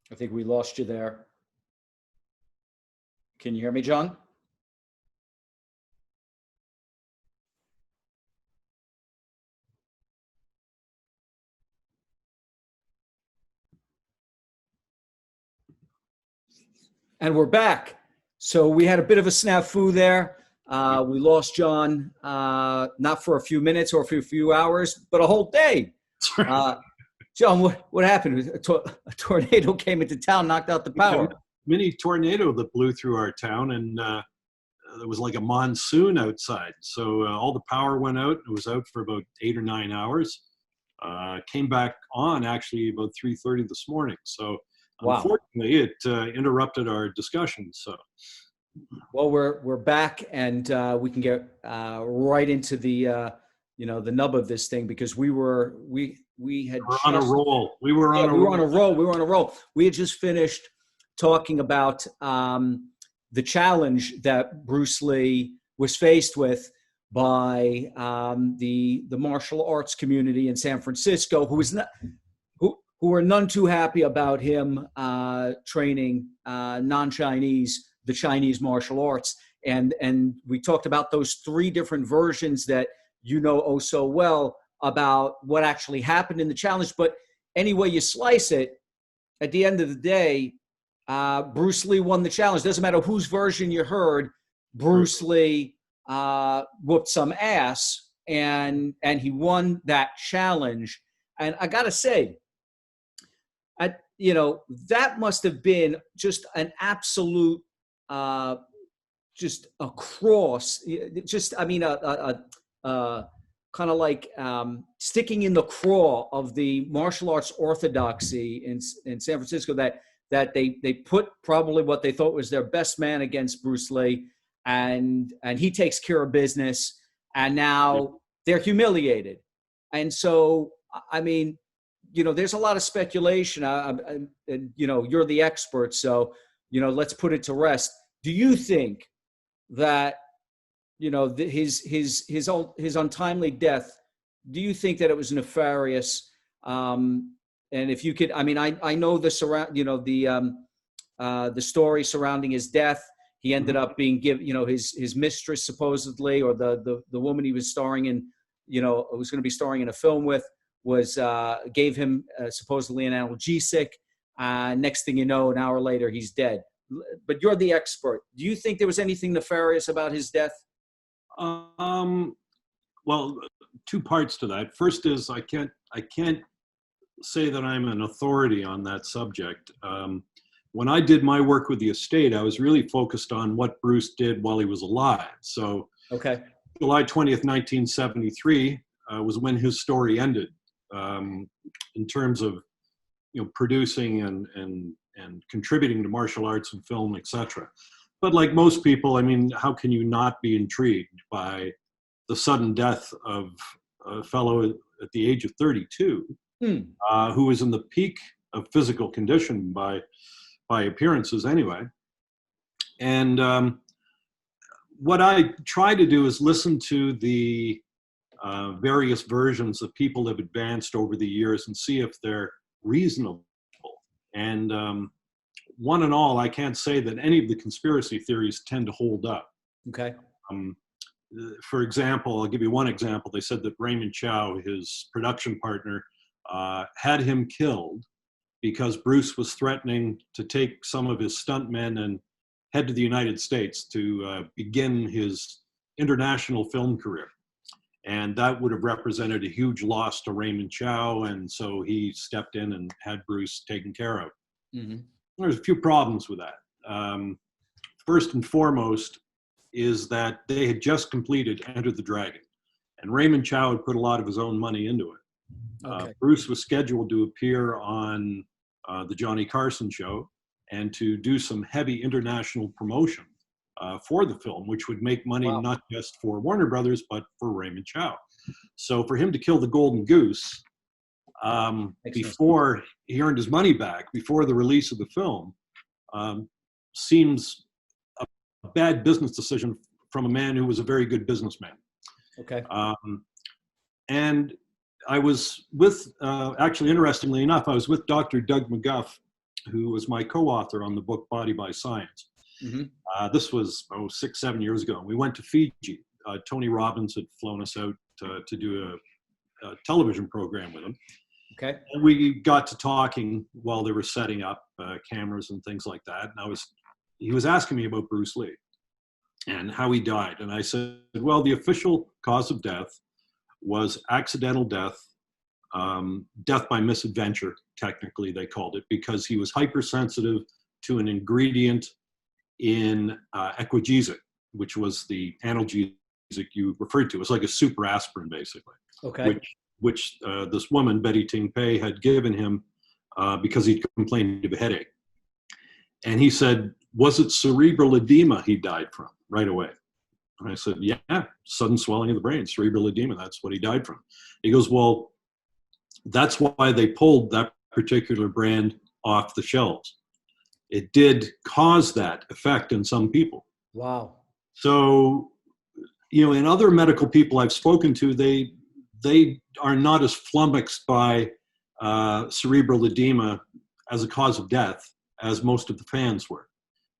I think we lost you there. Can you hear me, John? And we're back. So we had a bit of a snafu there. We lost John, not for a few minutes or for a few hours, but a whole day. John, what happened? A tornado came into town, knocked out the power. Mini tornado that blew through our town, and there was like a monsoon outside. So all the power went out. It was out for about 8 or 9 hours. Came back on actually about 3:30 this morning. So wow. Unfortunately, it interrupted our discussion. So, well, we're back, and we can get right into the the nub of this thing, because we were on a roll. We were on a roll. We had just finished talking about the challenge that Bruce Lee was faced with by the martial arts community in San Francisco, who were none too happy about him training non-Chinese, the Chinese martial arts. And we talked about those 3 different versions that oh so well about what actually happened in the challenge. But any way you slice it, at the end of the day, Bruce Lee won the challenge. Doesn't matter whose version you heard, Bruce Lee whooped some ass, and he won that challenge. And I gotta say, that must have been just an absolute, just a cross. Kind of like sticking in the craw of the martial arts orthodoxy in San Francisco, that they put probably what they thought was their best man against Bruce Lee, and he takes care of business, and now they're humiliated. And so, I mean, there's a lot of speculation, and you're the expert, so let's put it to rest. Do you think that his untimely death, do you think that it was nefarious? And if you could, I mean, I know the story surrounding his death. He ended up being given, his mistress supposedly, or the woman he was starring in, was going to be starring in a film with, gave him supposedly an analgesic. Next thing you know, an hour later, he's dead. But you're the expert. Do you think there was anything nefarious about his death? Well, two parts to that. First is I can't say that I'm an authority on that subject. When I did my work with the estate, I was really focused on what Bruce did while he was alive. So Okay. July 20th, 1973 was when his story ended, in terms of, you know, producing and contributing to martial arts and film, etc. But like most people, I mean, how can you not be intrigued by the sudden death of a fellow at the age of 32, who was in the peak of physical condition by appearances anyway. And what I try to do is listen to the various versions that people have advanced over the years and see if they're reasonable. And one and all, I can't say that any of the conspiracy theories tend to hold up. Okay. For example, I'll give you one example. They said that Raymond Chow, his production partner, had him killed because Bruce was threatening to take some of his stuntmen and head to the United States to begin his international film career. And that would have represented a huge loss to Raymond Chow, and so he stepped in and had Bruce taken care of. Mm-hmm. There's a few problems with that. First and foremost is that they had just completed Enter the Dragon, and Raymond Chow had put a lot of his own money into it. Okay. Bruce was scheduled to appear on the Johnny Carson show and to do some heavy international promotion for the film, which would make money not just for Warner Brothers, but for Raymond Chow. So for him to kill the golden goose before he earned his money back, before the release of the film, seems a bad business decision from a man who was a very good businessman. Okay. And I was with, actually, interestingly enough, I was with Dr. Doug McGuff, who was my co-author on the book Body by Science. Mm-hmm. This was 6-7 years ago. We went to Fiji. Tony Robbins had flown us out to do a television program with him. Okay. And we got to talking while they were setting up cameras and things like that. And he was asking me about Bruce Lee and how he died. And I said, well, the official cause of death was accidental death, death by misadventure, technically they called it, because he was hypersensitive to an ingredient in equagesic, which was the analgesic you referred to. It's like a super aspirin, basically. Okay. Which this woman, Betty Ting Pei, had given him because he complained of a headache. And he said, was it cerebral edema he died from right away? And I said, yeah, sudden swelling of the brain, cerebral edema, that's what he died from. He goes, well, that's why they pulled that particular brand off the shelves. It did cause that effect in some people. Wow. So, you know, in other medical people I've spoken to, they are not as flummoxed by cerebral edema as a cause of death as most of the fans were.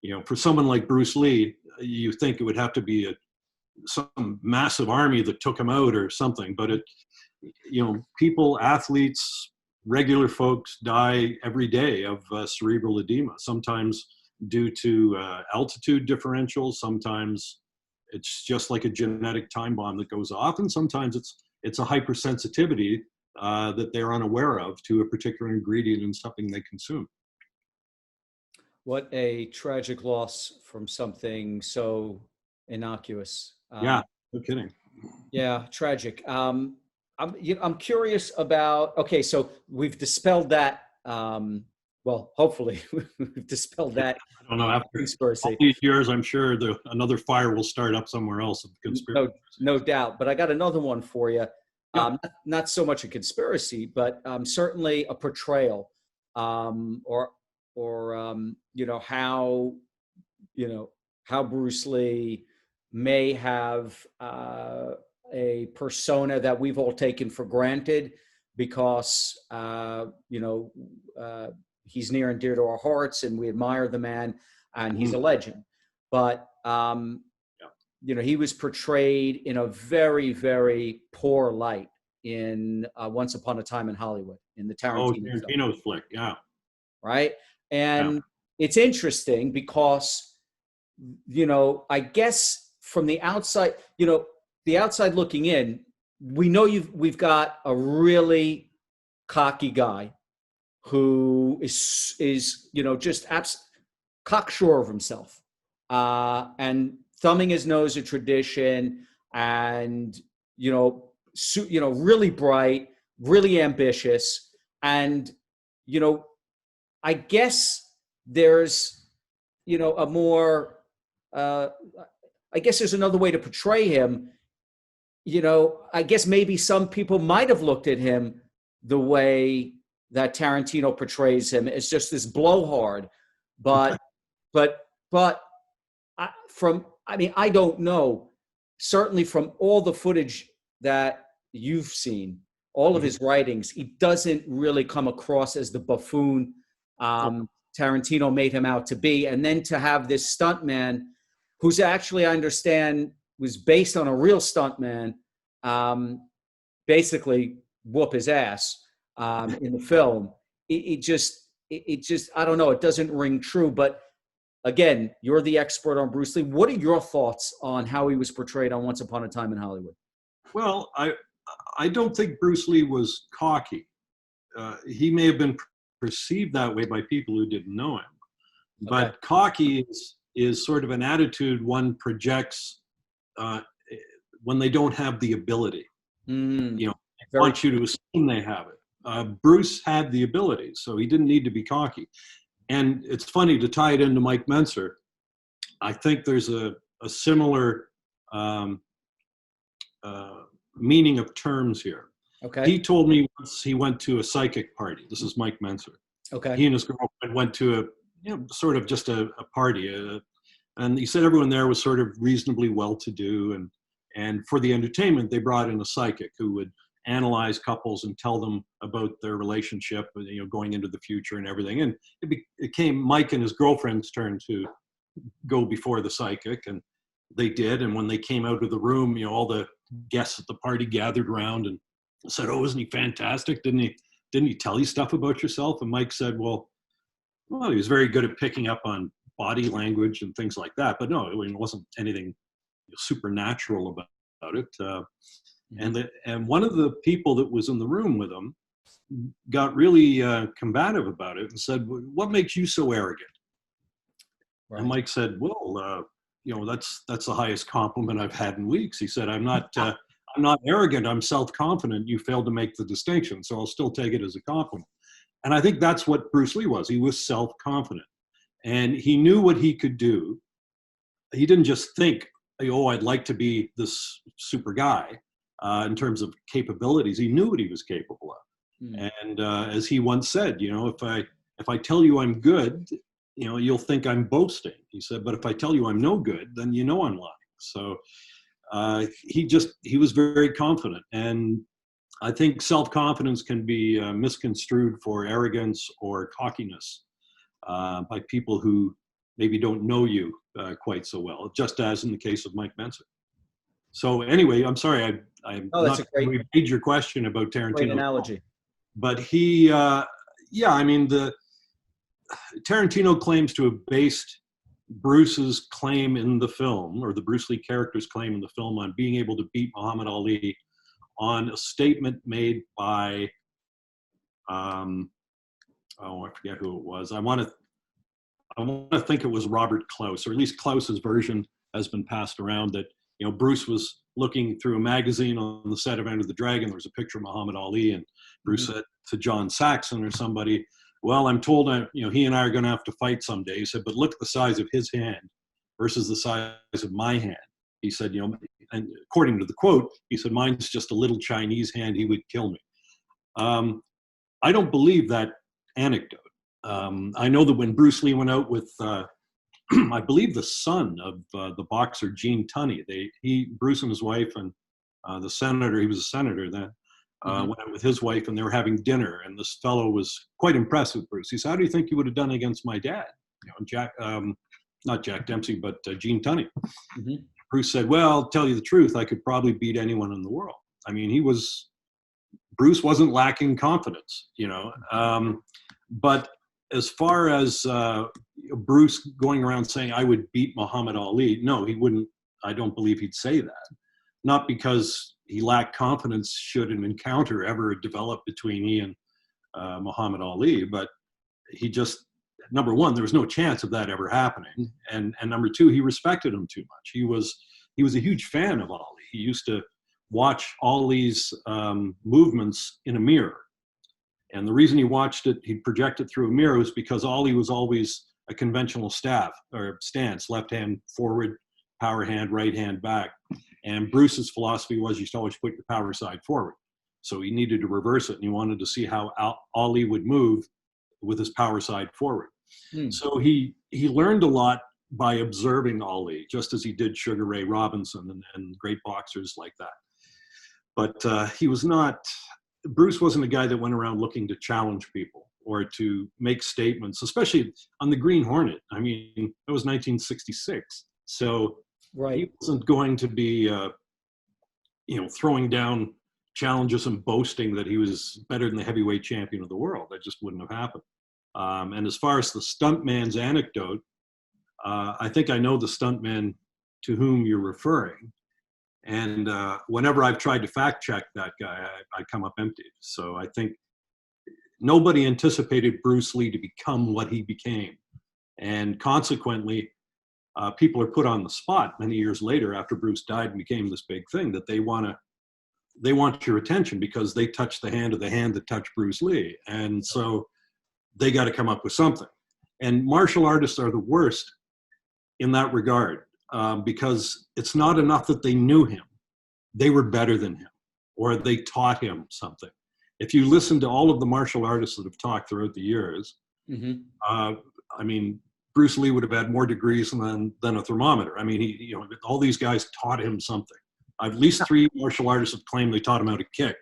You know, for someone like Bruce Lee, you think it would have to be some massive army that took him out or something, but you know, people, athletes, regular folks die every day of cerebral edema, sometimes due to altitude differentials, sometimes it's just like a genetic time bomb that goes off, and sometimes it's a hypersensitivity that they're unaware of to a particular ingredient in something they consume. What a tragic loss from something so innocuous. Yeah, no kidding. Yeah, tragic. I'm curious about, okay, so we've dispelled that, well, hopefully we've dispelled that. I don't know, after conspiracy. all these years, I'm sure another fire will start up somewhere else of conspiracy. No doubt, but I got another one for you. Not so much a conspiracy, but certainly a portrayal, or you know, how Bruce Lee may have a persona that we've all taken for granted because he's near and dear to our hearts and we admire the man and he's a legend. But he was portrayed in a very, very poor light in Once Upon a Time in Hollywood, in the Oh, Tarantino film, Tarantino's flick, yeah. right? And Yeah. it's interesting because, I guess from the outside, the outside looking in, we know we've got a really cocky guy who is just cocksure of himself, and thumbing his nose at tradition, and really bright, really ambitious, and I guess there's a more I guess there's another way to portray him. I guess maybe some people might have looked at him the way that Tarantino portrays him, as just this blowhard, but I don't know. Certainly from all the footage that you've seen, all of his writings, he doesn't really come across as the buffoon Tarantino made him out to be. And then to have this stuntman, who's actually, I understand, was based on a real stuntman, basically whoop his ass in the film. It just, I don't know, it doesn't ring true. But again, you're the expert on Bruce Lee. What are your thoughts on how he was portrayed on Once Upon a Time in Hollywood? Well, I don't think Bruce Lee was cocky. He may have been perceived that way by people who didn't know him. But Okay. cocky is sort of an attitude one projects when they don't have the ability. They want you to assume they have it. Bruce had the ability, so he didn't need to be cocky. And it's funny to tie it into Mike Mentzer. I think there's a similar meaning of terms here. Okay. He told me once he went to a psychic party. This is Mike Mentzer. Okay. He and his girlfriend went to sort of just a party. And he said everyone there was sort of reasonably well-to-do. And for the entertainment, they brought in a psychic who would analyze couples and tell them about their relationship, going into the future and everything. And it came Mike and his girlfriend's turn to go before the psychic, and they did. And when they came out of the room, all the guests at the party gathered around and said, "Oh, isn't he fantastic? Didn't he tell you stuff about yourself?" And Mike said, well, he was very good at picking up on body language and things like that. But no, it wasn't anything supernatural about it. And one of the people that was in the room with him got really combative about it and said, "What makes you so arrogant?" Right. And Mike said, "Well, that's the highest compliment I've had in weeks." He said, I'm not arrogant. I'm self-confident. You failed to make the distinction, so I'll still take it as a compliment. And I think that's what Bruce Lee was. He was self-confident, and he knew what he could do. He didn't just think, "Oh, I'd like to be this super guy." In terms of capabilities, he knew what he was capable of. And as he once said, if I tell you I'm good, you'll think I'm boasting. He said, but if I tell you I'm no good, then I'm lying. So he was very confident. And I think self-confidence can be misconstrued for arrogance or cockiness by people who maybe don't know you quite so well, just as in the case of Mike Mentzer. So anyway, I'm sorry, I'm that's not a great, we made your question about Tarantino. Great analogy. But he, the Tarantino claims to have based Bruce's claim in the film, or the Bruce Lee character's claim in the film, on being able to beat Muhammad Ali on a statement made by, I forget who it was. I want to think it was Robert Klaus, or at least Klaus's version has been passed around, that Bruce was looking through a magazine on the set of Enter the Dragon. There was a picture of Muhammad Ali, and Bruce said to John Saxon or somebody, "Well, I'm told he and I are going to have to fight someday." He said, "But look at the size of his hand versus the size of my hand." He said, and according to the quote, he said, "Mine's just a little Chinese hand. He would kill me." I don't believe that anecdote. I know that when Bruce Lee went out with I believe the son of the boxer Gene Tunney, Bruce and his wife and the senator, he was a senator then, went out with his wife, and they were having dinner, and this fellow was quite impressed with Bruce. He said, "How do you think you would have done against my dad?" Not Jack Dempsey, but Gene Tunney. Bruce said, "Well, I'll tell you the truth, I could probably beat anyone in the world." I mean, he was Bruce wasn't lacking confidence, but as far as Bruce going around saying, I would beat Muhammad Ali, no, he wouldn't. I don't believe he'd say that. Not because he lacked confidence should an encounter ever develop between he and Muhammad Ali, but he just, number one, there was no chance of that ever happening. And number two, he respected him too much. He was a huge fan of Ali. He used to watch Ali's movements in a mirror. And the reason he watched it, he'd project it through a mirror, was because Ali was always a conventional stance, left hand forward, power hand, right hand back. And Bruce's philosophy was you should always put your power side forward. So he needed to reverse it, and he wanted to see how Ali would move with his power side forward. So he learned a lot by observing Ali, just as he did Sugar Ray Robinson and great boxers like that. But Bruce wasn't a guy that went around looking to challenge people or to make statements, especially on the Green Hornet. I mean, it was 1966. So he wasn't going to be, throwing down challenges and boasting that he was better than the heavyweight champion of the world. That just wouldn't have happened. And as far as the stuntman's anecdote, I think I know the stuntman to whom you're referring. And whenever I've tried to fact check that guy, I come up empty. So I think nobody anticipated Bruce Lee to become what he became. And consequently, people are put on the spot many years later after Bruce died and became this big thing that they want your attention because they touched the hand that touched Bruce Lee. And so they got to come up with something. And martial artists are the worst in that regard. Because it's not enough that they knew him. They were better than him, or they taught him something. If you listen to all of the martial artists that have talked throughout the years, I mean, Bruce Lee would have had more degrees than a thermometer. I mean, all these guys taught him something. At least 3 martial artists have claimed they taught him how to kick.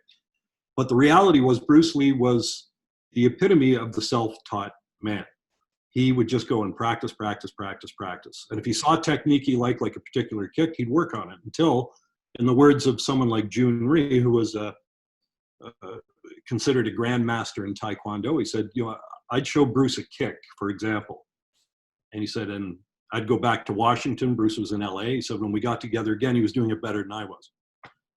But the reality was Bruce Lee was the epitome of the self-taught man. He would just go and practice. And if he saw a technique he liked, like a particular kick, he'd work on it until, in the words of someone like Jun Rhee, who was considered a grandmaster in Taekwondo, he said, I'd show Bruce a kick, for example. And he said, and I'd go back to Washington. Bruce was in LA. He said, when we got together again, he was doing it better than I was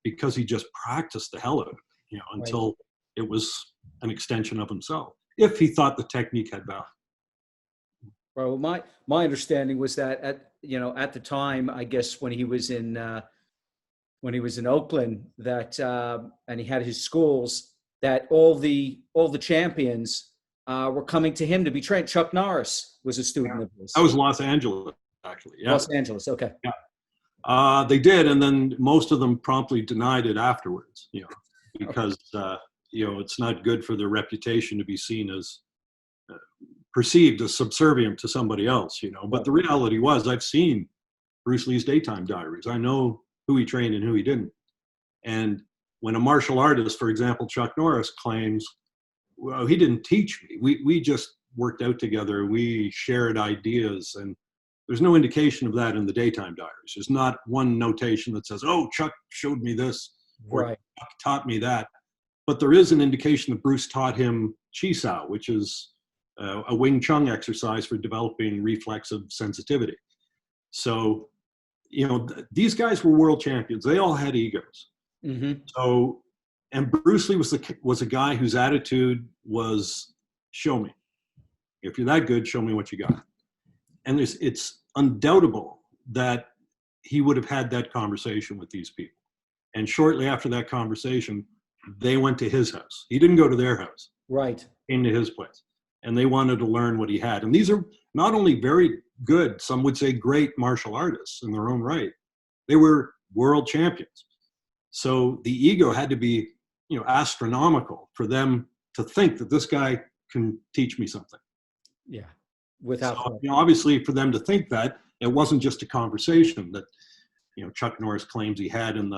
because he just practiced the hell out of it, until it was an extension of himself, if he thought the technique had value. Well, my understanding was that at the time, I guess when he was in Oakland, that and he had his schools, that all the champions were coming to him to be trained. Chuck Norris was a student of his. That was Los Angeles, actually. Yeah. Los Angeles, okay. Yeah. They did, and then most of them promptly denied it afterwards. Because it's not good for their reputation to be seen as perceived as subservient to somebody else, But the reality was, I've seen Bruce Lee's daytime diaries. I know who he trained and who he didn't. And when a martial artist, for example, Chuck Norris, claims, well, he didn't teach me. We just worked out together. We shared ideas. And there's no indication of that in the daytime diaries. There's not one notation that says, oh, Chuck showed me this, or Chuck taught me that. But there is an indication that Bruce taught him Chi Sao, which is a Wing Chun exercise for developing reflexive sensitivity. So, these guys were world champions. They all had egos. So, and Bruce Lee was a guy whose attitude was, show me. If you're that good, show me what you got. And it's undoubtable that he would have had that conversation with these people. And shortly after that conversation, they went to his house. He didn't go to their house. Right. Came to his place. And they wanted to learn what he had. And these are not only very good, some would say great martial artists in their own right. They were world champions. So the ego had to be, astronomical for them to think that this guy can teach me something. Yeah. Without obviously for them to think that, it wasn't just a conversation that, Chuck Norris claims he had in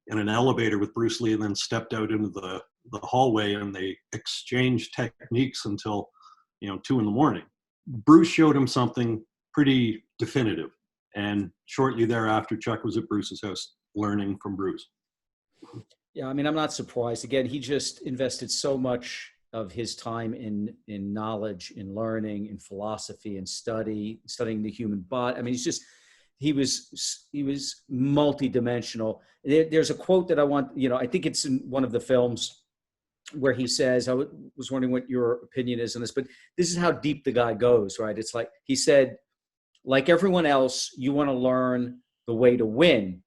an elevator with Bruce Lee, and then stepped out into the hallway and they exchanged techniques until 2 a.m. Bruce showed him something pretty definitive, and shortly thereafter Chuck was at Bruce's house learning from Bruce. Yeah, I mean, I'm not surprised. Again, he just invested so much of his time in knowledge, in learning, in philosophy, and studying the human body. I mean, he was multidimensional. There's a quote that I want, I think it's in one of the films where he says, was wondering what your opinion is on this, but this is how deep the guy goes, right? It's like he said, like everyone else, you want to learn the way to win,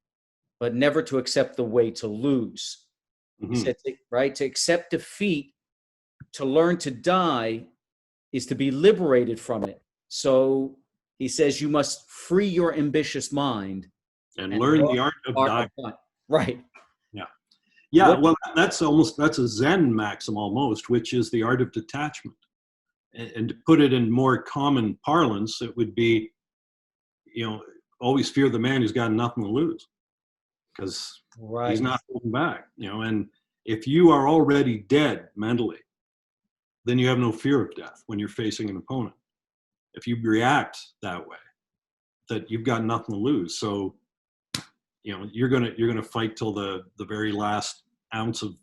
but never to accept the way to lose. He Mm-hmm. said, right, to accept defeat, to learn to die is to be liberated from it. So he says you must free your ambitious mind And and learn learn the art of the art dying. of dying. Right. Yeah. Yeah. What, Well, that's a Zen maxim almost, which is the art of detachment. And to put it in more common parlance, it would be, always fear the man who's got nothing to lose, because right. he's not holding back, and if you are already dead mentally, then you have no fear of death when you're facing an opponent. If you react that way, that you've got nothing to lose. So, you're gonna fight till the very last ounce of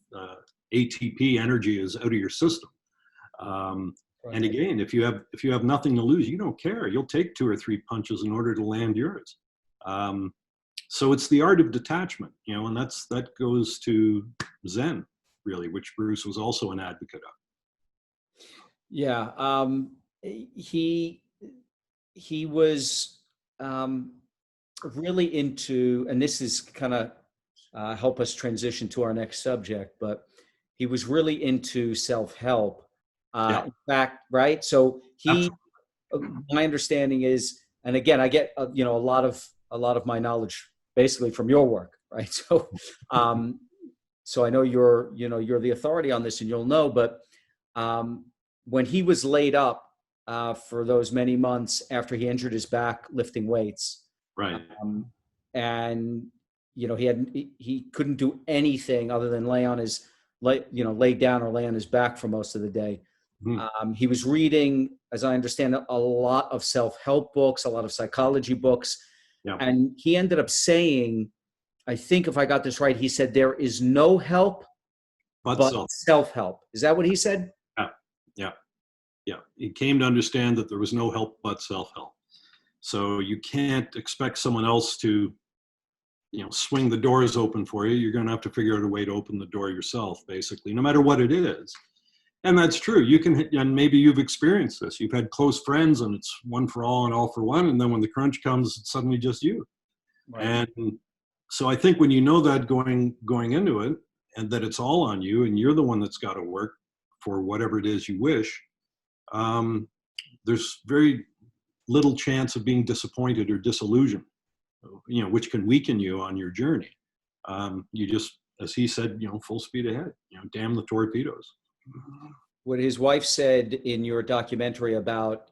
ATP energy is out of your system. And again, if you have nothing to lose, you don't care. You'll take 2 or 3 punches in order to land yours. So it's the art of detachment, and that goes to Zen, really, which Bruce was also an advocate of. Yeah. He was really into, and this is kind of help us transition to our next subject, but he was really into self-help. Yeah. In fact, right? So my understanding is, and again, I get a lot of my knowledge basically from your work, right? So, so I know you're the authority on this, and you'll know. But when he was laid up for those many months after he injured his back lifting weights, Right. and he couldn't do anything other than lay down or lay on his back for most of the day. Mm-hmm. He was reading, as I understand it, a lot of self-help books, a lot of psychology books. Yeah. And he ended up saying, I think if I got this right, he said, there is no help but self-help. Is that what he said? Yeah. He came to understand that there was no help but self-help. So you can't expect someone else to, swing the doors open for you. You're going to have to figure out a way to open the door yourself, basically, no matter what it is. And that's true. You can, and maybe you've experienced this. You've had close friends, and it's one for all and all for one. And then when the crunch comes, it's suddenly just you. Right. And so I think when you know that going into it, and that it's all on you, and you're the one that's got to work for whatever it is you wish, there's very little chance of being disappointed or disillusioned, which can weaken you on your journey. You just, as he said, full speed ahead, damn the torpedoes. What his wife said in your documentary about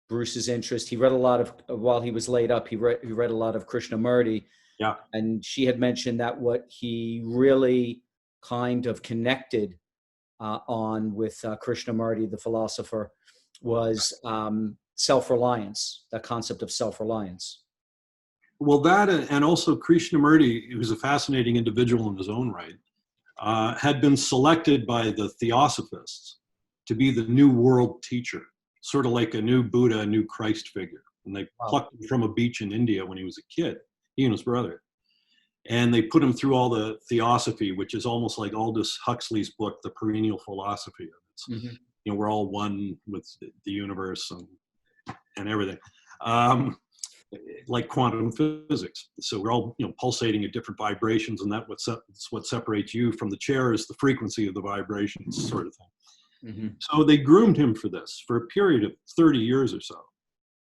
Bruce's interest, he read a lot of, while he was laid up, he read a lot of Krishnamurti. Yeah. And she had mentioned that what he really kind of connected on with Krishnamurti, the philosopher, was self-reliance, that concept of self-reliance. Well, that, and also Krishnamurti, who's a fascinating individual in his own right, had been selected by the Theosophists to be the new world teacher, sort of like a new Buddha, a new Christ figure. And they plucked him from a beach in India when he was a kid, he and his brother. And they put him through all the theosophy, which is almost like Aldous Huxley's book, The Perennial Philosophy. It's, we're all one with the universe and everything. Like quantum physics. So we're all, pulsating at different vibrations, and that's what separates you from the chair is the frequency of the vibrations, sort of thing. Mm-hmm. So they groomed him for this for a period of 30 years or so.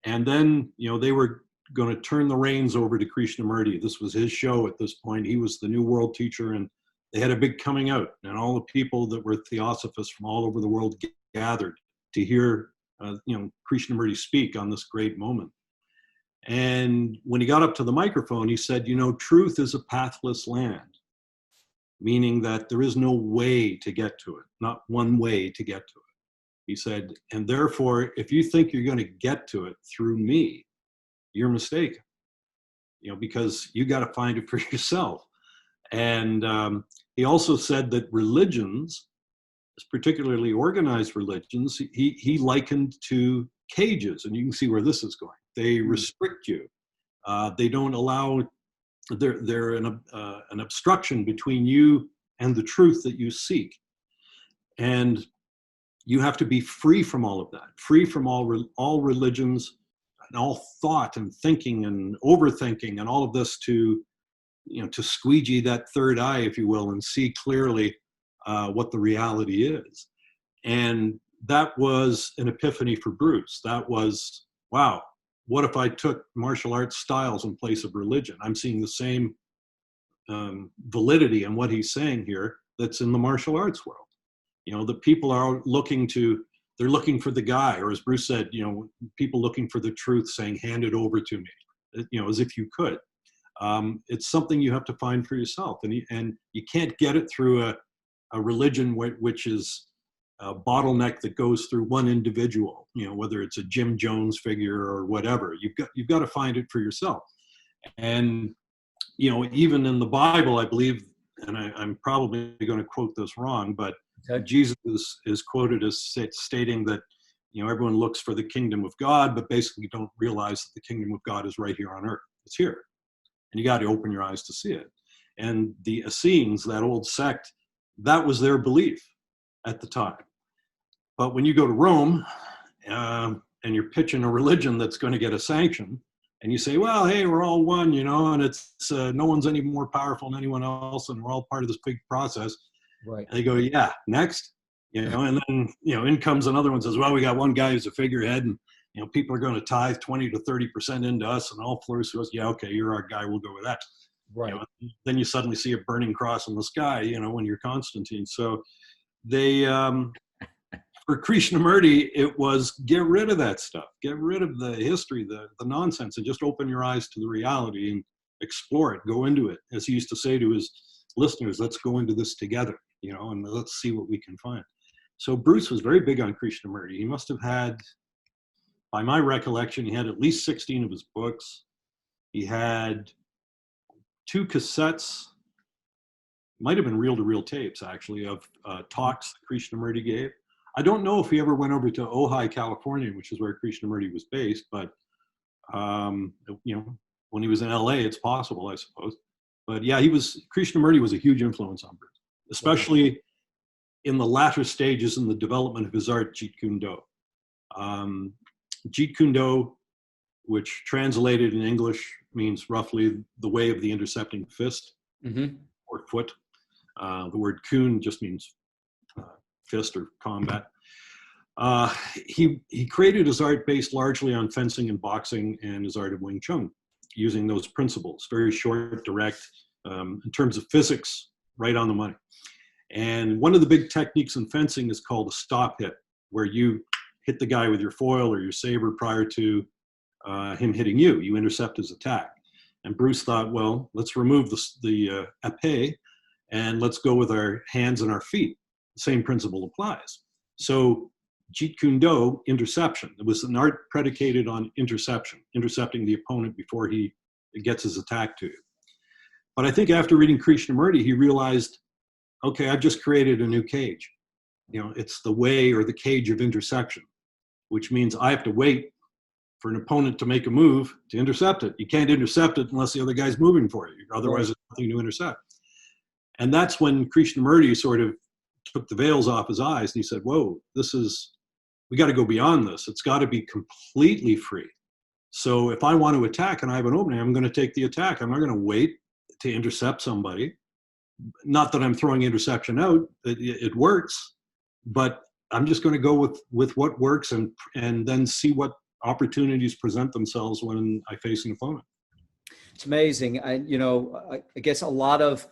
And then, they were going to turn the reins over to Krishnamurti. This was his show at this point. He was the new world teacher, and they had a big coming out, and all the people that were theosophists from all over the world gathered to hear, Krishnamurti speak on this great moment. And when he got up to the microphone, he said, truth is a pathless land, meaning that there is no way to get to it, not one way to get to it. He said, and therefore, if you think you're going to get to it through me, you're mistaken, because you got to find it for yourself. And he also said that religions, particularly organized religions, he likened to cages, and you can see where this is going. They restrict you. They don't allow. They're an obstruction between you and the truth that you seek, and you have to be free from all of that, free from all religions and all thought and thinking and overthinking and all of this to squeegee that third eye, if you will, and see clearly what the reality is. And that was an epiphany for Bruce. That was, wow, what if I took martial arts styles in place of religion? I'm seeing the same validity in what he's saying here that's in the martial arts world. The people are they're looking for the guy, or as Bruce said, people looking for the truth, saying, hand it over to me, as if you could. It's something you have to find for yourself. And you can't get it through a religion which is a bottleneck that goes through one individual, whether it's a Jim Jones figure or whatever. You've got to find it for yourself. And, even in the Bible, I believe, and I'm probably going to quote this wrong, but okay. Jesus is quoted as stating that, everyone looks for the kingdom of God, but basically don't realize that the kingdom of God is right here on earth. It's here. And you got to open your eyes to see it. And the Essenes, that old sect, that was their belief at the time. But when you go to Rome and you're pitching a religion that's going to get a sanction, and you say, well, hey, we're all one, and it's no one's any more powerful than anyone else, and we're all part of this big process. Right. And they go, yeah, next. And then, in comes another one, says, well, we got one guy who's a figurehead, and people are going to tithe 20 to 30% into us, and all flourish to us. Yeah, okay, you're our guy. We'll go with that. Right. Then you suddenly see a burning cross in the sky, when you're Constantine. So they, for Krishnamurti, it was get rid of that stuff. Get rid of the history, the nonsense, and just open your eyes to the reality and explore it. Go into it. As he used to say to his listeners, let's go into this together, and let's see what we can find. So Bruce was very big on Krishnamurti. He must have had, by my recollection, he had at least 16 of his books. He had 2 cassettes, might have been reel-to-reel tapes, actually, of talks that Krishnamurti gave. I don't know if he ever went over to Ojai, California, which is where Krishnamurti was based, but, when he was in LA, it's possible, I suppose. But yeah, Krishnamurti was a huge influence on Bruce, especially in the latter stages in the development of his art, Jeet Kune Do. Jeet Kune Do, which translated in English means roughly the way of the intercepting fist or foot. The word Kune just means fist or combat. He created his art based largely on fencing and boxing and his art of Wing Chun, using those principles, very short, direct, in terms of physics, right on the money. And one of the big techniques in fencing is called a stop hit, where you hit the guy with your foil or your saber prior to him hitting you. You intercept his attack. And Bruce thought, well, let's remove the épée and let's go with our hands and our feet. The same principle applies. So Jeet Kune Do, interception. It was an art predicated on interception, intercepting the opponent before he gets his attack to you. But I think after reading Krishnamurti, he realized, okay, I've just created a new cage. It's the way or the cage of interception, which means I have to wait for an opponent to make a move to intercept it. You can't intercept it unless the other guy's moving for you. Otherwise, there's nothing to intercept. And that's when Krishnamurti sort of took the veils off his eyes and he said, whoa, we got to go beyond this. It's got to be completely free. So if I want to attack and I have an opening, I'm going to take the attack. I'm not going to wait to intercept somebody. Not that I'm throwing interception out. It works, but I'm just going to go with what works and then see what opportunities present themselves when I face an opponent. It's amazing. I guess a lot of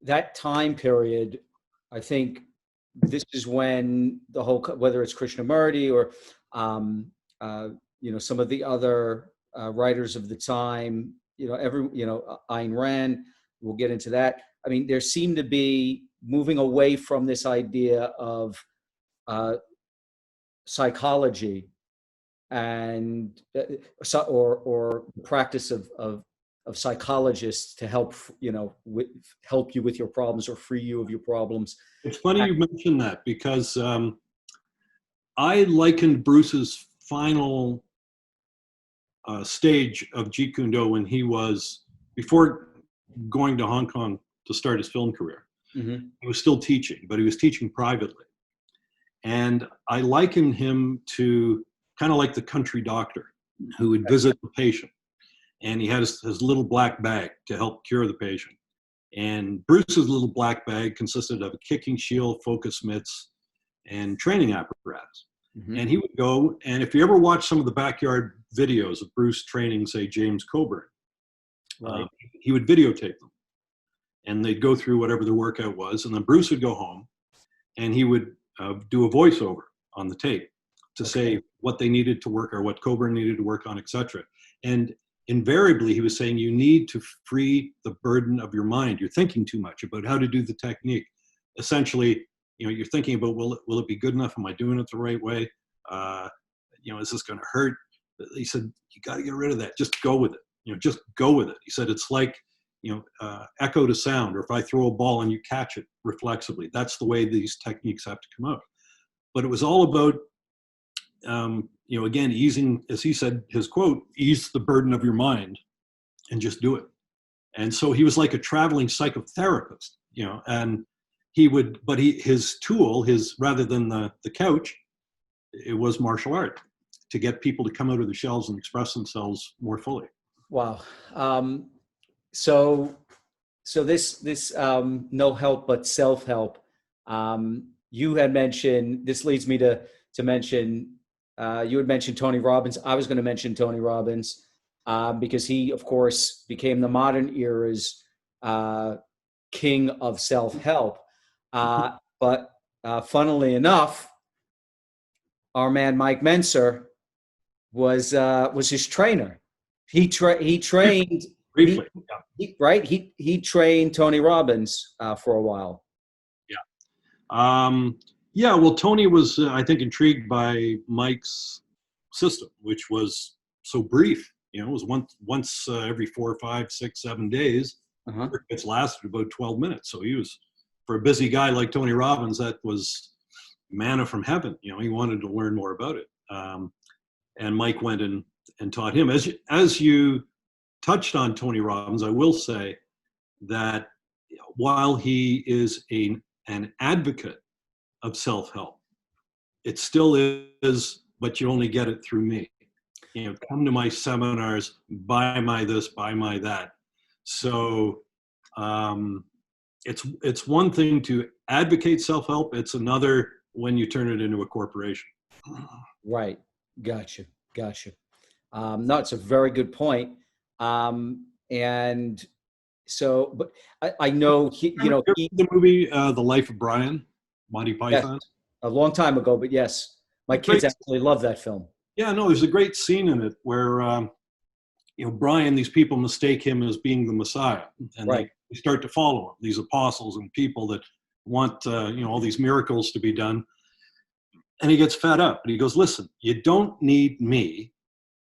that time period, I think this is when the whole, whether it's Krishnamurti or, some of the other writers of the time, Ayn Rand, we'll get into that. I mean, there seemed to be moving away from this idea of psychology and or practice of psychologists to help, help you with your problems or free you of your problems. It's funny you mentioned that, because I likened Bruce's final stage of Jeet Kune Do when he was, before going to Hong Kong to start his film career. Mm-hmm. He was still teaching, but he was teaching privately. And I likened him to kind of like the country doctor who would visit the patient. And he had his little black bag to help cure the patient. And Bruce's little black bag consisted of a kicking shield, focus mitts, and training apparatus. Mm-hmm. And he would go, and if you ever watch some of the backyard videos of Bruce training, say, James Coburn, right. He would videotape them. And they'd go through whatever their workout was. And then Bruce would go home, and he would do a voiceover on the tape to say what they needed to work, or what Coburn needed to work on, etc. And invariably, he was saying, you need to free the burden of your mind. You're thinking too much about how to do the technique. Essentially, you're thinking about, will it be good enough? Am I doing it the right way? Is this going to hurt? He said, you got to get rid of that. Just go with it. Just go with it. He said, it's like, echo to sound, or if I throw a ball and you catch it reflexively. That's the way these techniques have to come out. But it was all about, again, easing, as he said, his quote, ease the burden of your mind and just do it. And so he was like a traveling psychotherapist, and his tool, rather than the couch, it was martial art, to get people to come out of the shells and express themselves more fully. Wow. So this no help but self-help. You had mentioned, this leads me to mention, you had mentioned Tony Robbins. I was going to mention Tony Robbins because he, of course, became the modern era's king of self-help. But funnily enough, our man Mike Mentzer was his trainer. He trained briefly, He trained Tony Robbins for a while. Well, Tony was, I think, intrigued by Mike's system, which was so brief. It was once every 4, 5, 6, 7 days. Uh-huh. It's lasted about 12 minutes. So he was, for a busy guy like Tony Robbins, that was manna from heaven. He wanted to learn more about it. And Mike went and taught him. As you touched on Tony Robbins, I will say that while he is an advocate of self-help, it still is, but you only get it through me. Come to my seminars, buy my this, buy my that. So it's one thing to advocate self-help. It's another when you turn it into a corporation. Right. Gotcha. No, it's a very good point. And so, but I know the movie The Life of Brian, Monty Python. Yes, a long time ago, but yes, my kids actually love that film. Yeah, no, there's a great scene in it where Brian, these people mistake him as being the Messiah, and right. they start to follow him. These apostles and people that want all these miracles to be done, and he gets fed up. And he goes, "Listen, you don't need me.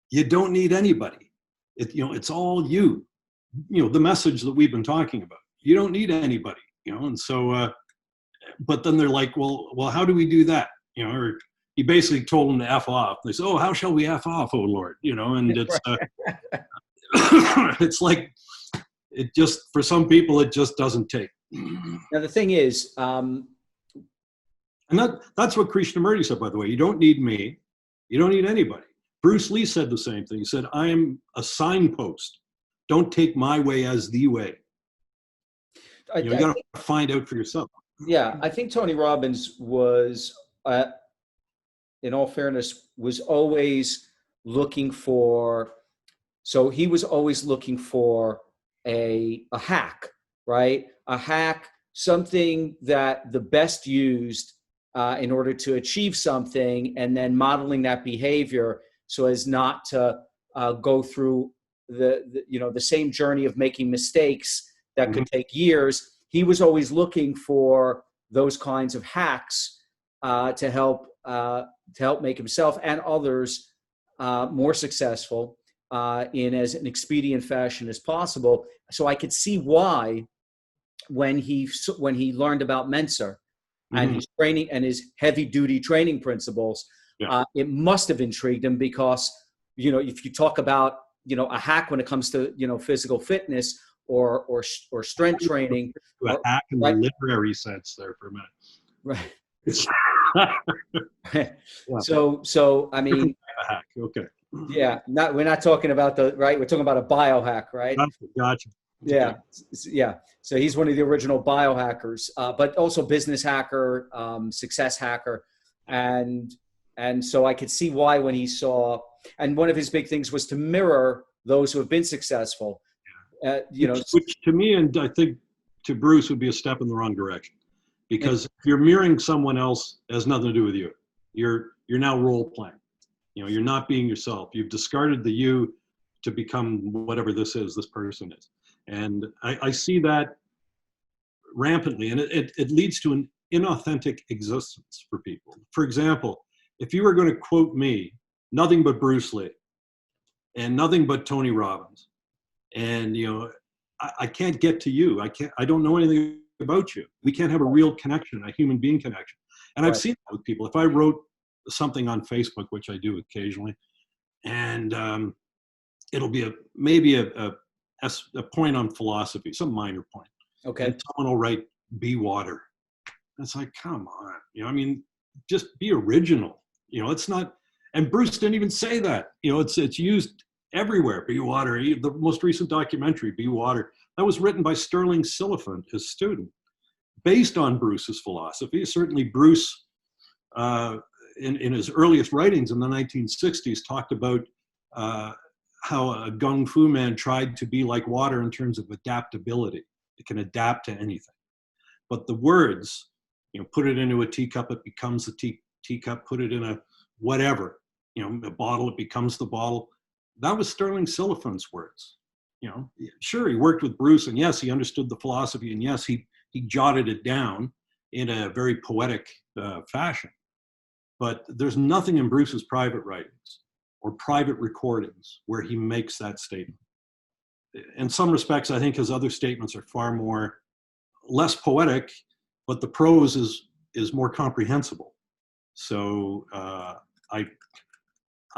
You don't need anybody. It's all you. The message that we've been talking about. You don't need anybody. And so, but then they're like, well, how do we do that? Or he basically told them to F off. They say, oh, how shall we F off, oh Lord? And it's, it's like, it just, for some people, it just doesn't take. Now, the thing is, and that's what Krishnamurti said, by the way. You don't need me. You don't need anybody. Bruce Lee said the same thing. He said, I am a signpost. Don't take my way as the way. You got to find out for yourself. Yeah, I think Tony Robbins was, in all fairness, was always looking for, he was always looking for a hack, right? A hack, something that the best used in order to achieve something, and then modeling that behavior so as not to go through the same journey of making mistakes that could take years. He was always looking for those kinds of hacks to help make himself and others more successful. in as an expedient fashion as possible. So I could see why, when he learned about Mentzer and his training and his heavy duty training principles, it must have intrigued him, because, if you talk about, a hack when it comes to, physical fitness or strength training. A hack in the literary sense there for a minute. Right. So I mean, a hack. Okay. Yeah, we're not talking about we're talking about a biohack, right? Gotcha. Yeah. So he's one of the original biohackers, but also business hacker, success hacker, and so I could see why when he saw, and one of his big things was to mirror those who have been successful. Which to me, and I think to Bruce, would be a step in the wrong direction, because if you're mirroring someone else, it has nothing to do with you. You're now role playing. You're not being yourself. You've discarded the you to become whatever this person is. And I see that rampantly, and it leads to an inauthentic existence for people. For example, if you were going to quote me, nothing but Bruce Lee and nothing but Tony Robbins, and I can't get to you. I don't know anything about you. We can't have a real connection, a human being connection. And I've seen that with people. If I wrote something on Facebook, which I do occasionally, and it'll be maybe a point on philosophy, some minor point. Okay. And someone will write, "Be water." And it's like, come on, just be original. It's not. And Bruce didn't even say that. It's used everywhere. Be water. The most recent documentary, Be Water, that was written by Sterling Silliphant, his student, based on Bruce's philosophy. Certainly, Bruce, in his earliest writings in the 1960s, talked about how a Kung Fu man tried to be like water in terms of adaptability. It can adapt to anything. But the words, put it into a teacup, it becomes the teacup, put it in a whatever, a bottle, it becomes the bottle. That was Sterling Silliphant's words. Sure, he worked with Bruce, and yes, he understood the philosophy, and yes, he jotted it down in a very poetic fashion. But there's nothing in Bruce's private writings or private recordings where he makes that statement. In some respects, I think his other statements are less poetic, but the prose is more comprehensible. So I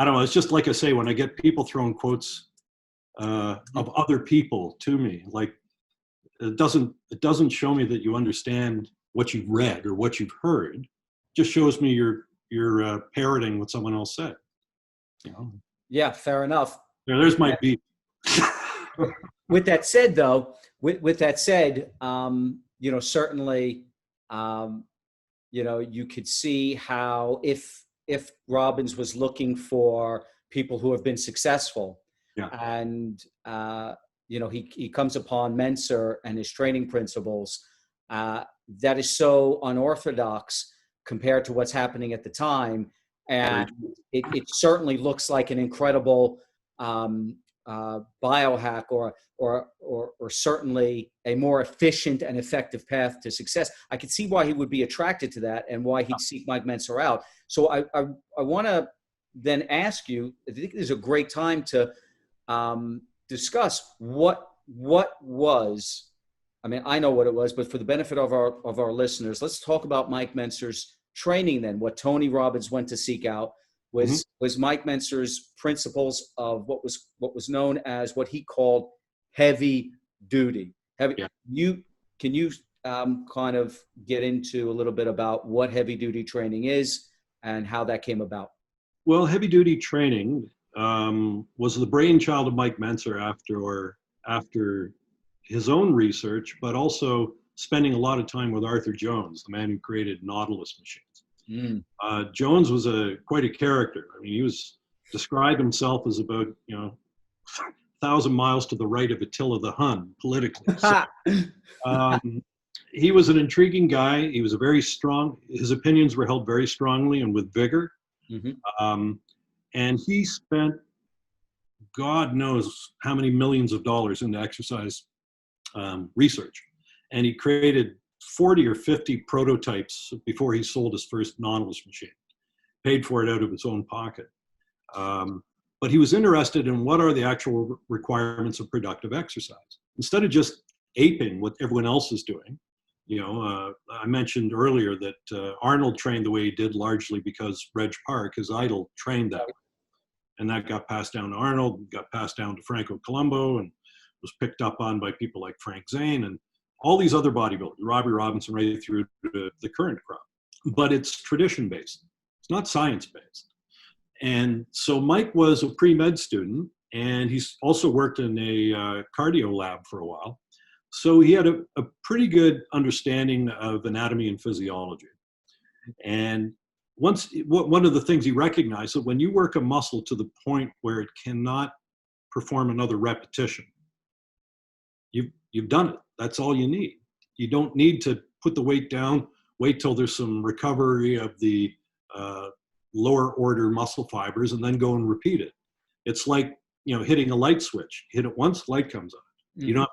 don't know. It's just like I say, when I get people throwing quotes of other people to me, like it doesn't show me that you understand what you've read or what you've heard. It just shows me you're parroting what someone else said. Yeah, fair enough. There's my beat. With that said, though, certainly, you could see how if Robbins was looking for people who have been successful, and he comes upon Mentzer and his training principles, that is so unorthodox compared to what's happening at the time, and it certainly looks like an incredible biohack or certainly a more efficient and effective path to success. I could see why he would be attracted to that and why he'd seek Mike Mentzer out. So I want to then ask you, I think this is a great time to discuss what was, I mean, I know what it was, but for the benefit of our listeners, let's talk about Mike Mentzer's training then. What Tony Robbins went to seek out was Mike Mentzer's principles of what was known as what he called heavy duty. Can you kind of get into a little bit about what heavy duty training is and how that came about? Well, heavy duty training was the brainchild of Mike Mentzer after his own research, but also spending a lot of time with Arthur Jones, the man who created Nautilus machines. Jones was quite a character. I mean, he described himself as about 1,000 miles to the right of Attila the Hun politically. So, he was an intriguing guy. He was his opinions were held very strongly and with vigor. And he spent God knows how many millions of dollars into exercise research. And he created 40 or 50 prototypes before he sold his first Nautilus machine, paid for it out of his own pocket. but he was interested in what are the actual requirements of productive exercise. Instead of just aping what everyone else is doing, I mentioned earlier that Arnold trained the way he did largely because Reg Park, his idol, trained that way. And that got passed down to Arnold, got passed down to Franco Columbu, and was picked up on by people like Frank Zane and all these other bodybuilders, Robbie Robinson, right through to the current crop. But it's tradition-based. It's not science-based. And so Mike was a pre-med student, and he's also worked in a cardio lab for a while. So he had a pretty good understanding of anatomy and physiology. And one of the things he recognized that when you work a muscle to the point where it cannot perform another repetition, you've done it. That's all you need. You don't need to put the weight down, wait till there's some recovery of the lower order muscle fibers, and then go and repeat it. It's like, hitting a light switch. Hit it once, light comes on. Mm-hmm. You don't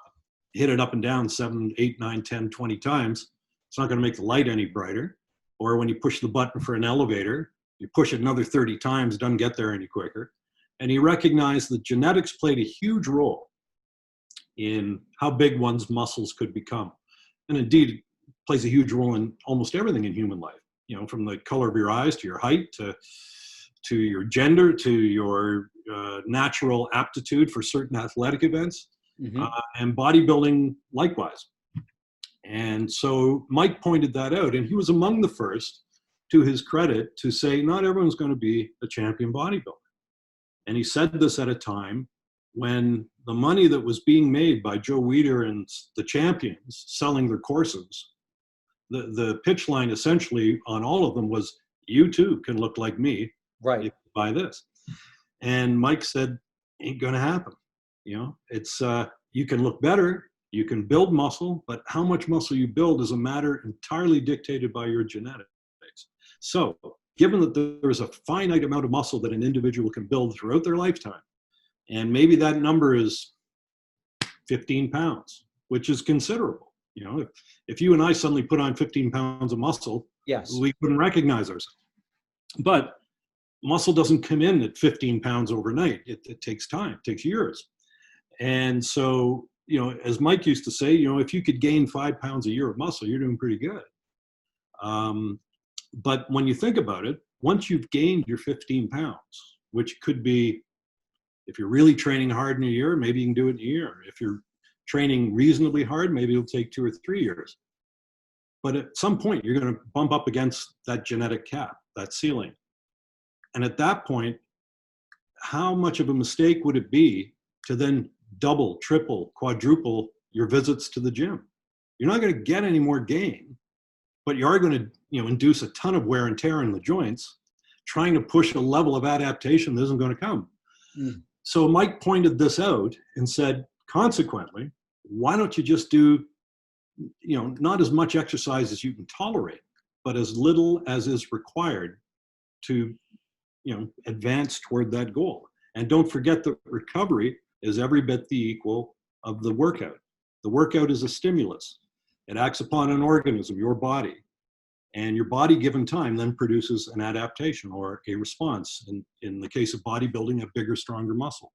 hit it up and down 7, 8, 9, 10, 20 times. It's not going to make the light any brighter. Or when you push the button for an elevator, you push it another 30 times, doesn't get there any quicker. And he recognized that genetics played a huge role in how big one's muscles could become. And indeed, plays a huge role in almost everything in human life, from the color of your eyes to your height to your gender to your natural aptitude for certain athletic events. Mm-hmm. And bodybuilding likewise. And so Mike pointed that out, and he was among the first, to his credit, to say not everyone's going to be a champion bodybuilder. And he said this at a time when the money that was being made by Joe Weider and the champions selling their courses, the pitch line essentially on all of them was, you too can look like me, right, if you buy this. And Mike said, ain't going to happen. It's you can look better, you can build muscle, but how much muscle you build is a matter entirely dictated by your genetics. So given that there is a finite amount of muscle that an individual can build throughout their lifetime, and maybe that number is 15 pounds, which is considerable. If you and I suddenly put on 15 pounds of muscle, yes, we wouldn't recognize ourselves. But muscle doesn't come in at 15 pounds overnight. It takes time, it takes years. And so, as Mike used to say, if you could gain 5 pounds a year of muscle, you're doing pretty good. But when you think about it, once you've gained your 15 pounds, which could be, if you're really training hard in a year, maybe you can do it in a year. If you're training reasonably hard, maybe it'll take 2 or 3 years. But at some point, you're going to bump up against that genetic cap, that ceiling. And at that point, how much of a mistake would it be to then double, triple, quadruple your visits to the gym? You're not going to get any more gain, but you are going to, induce a ton of wear and tear in the joints, trying to push a level of adaptation that isn't going to come. Mm. So Mike pointed this out and said, consequently, why don't you just do, not as much exercise as you can tolerate, but as little as is required to, advance toward that goal. And don't forget that recovery is every bit the equal of the workout. The workout is a stimulus. It acts upon an organism, your body. And your body, given time, then produces an adaptation or a response. In the case of bodybuilding, a bigger, stronger muscle.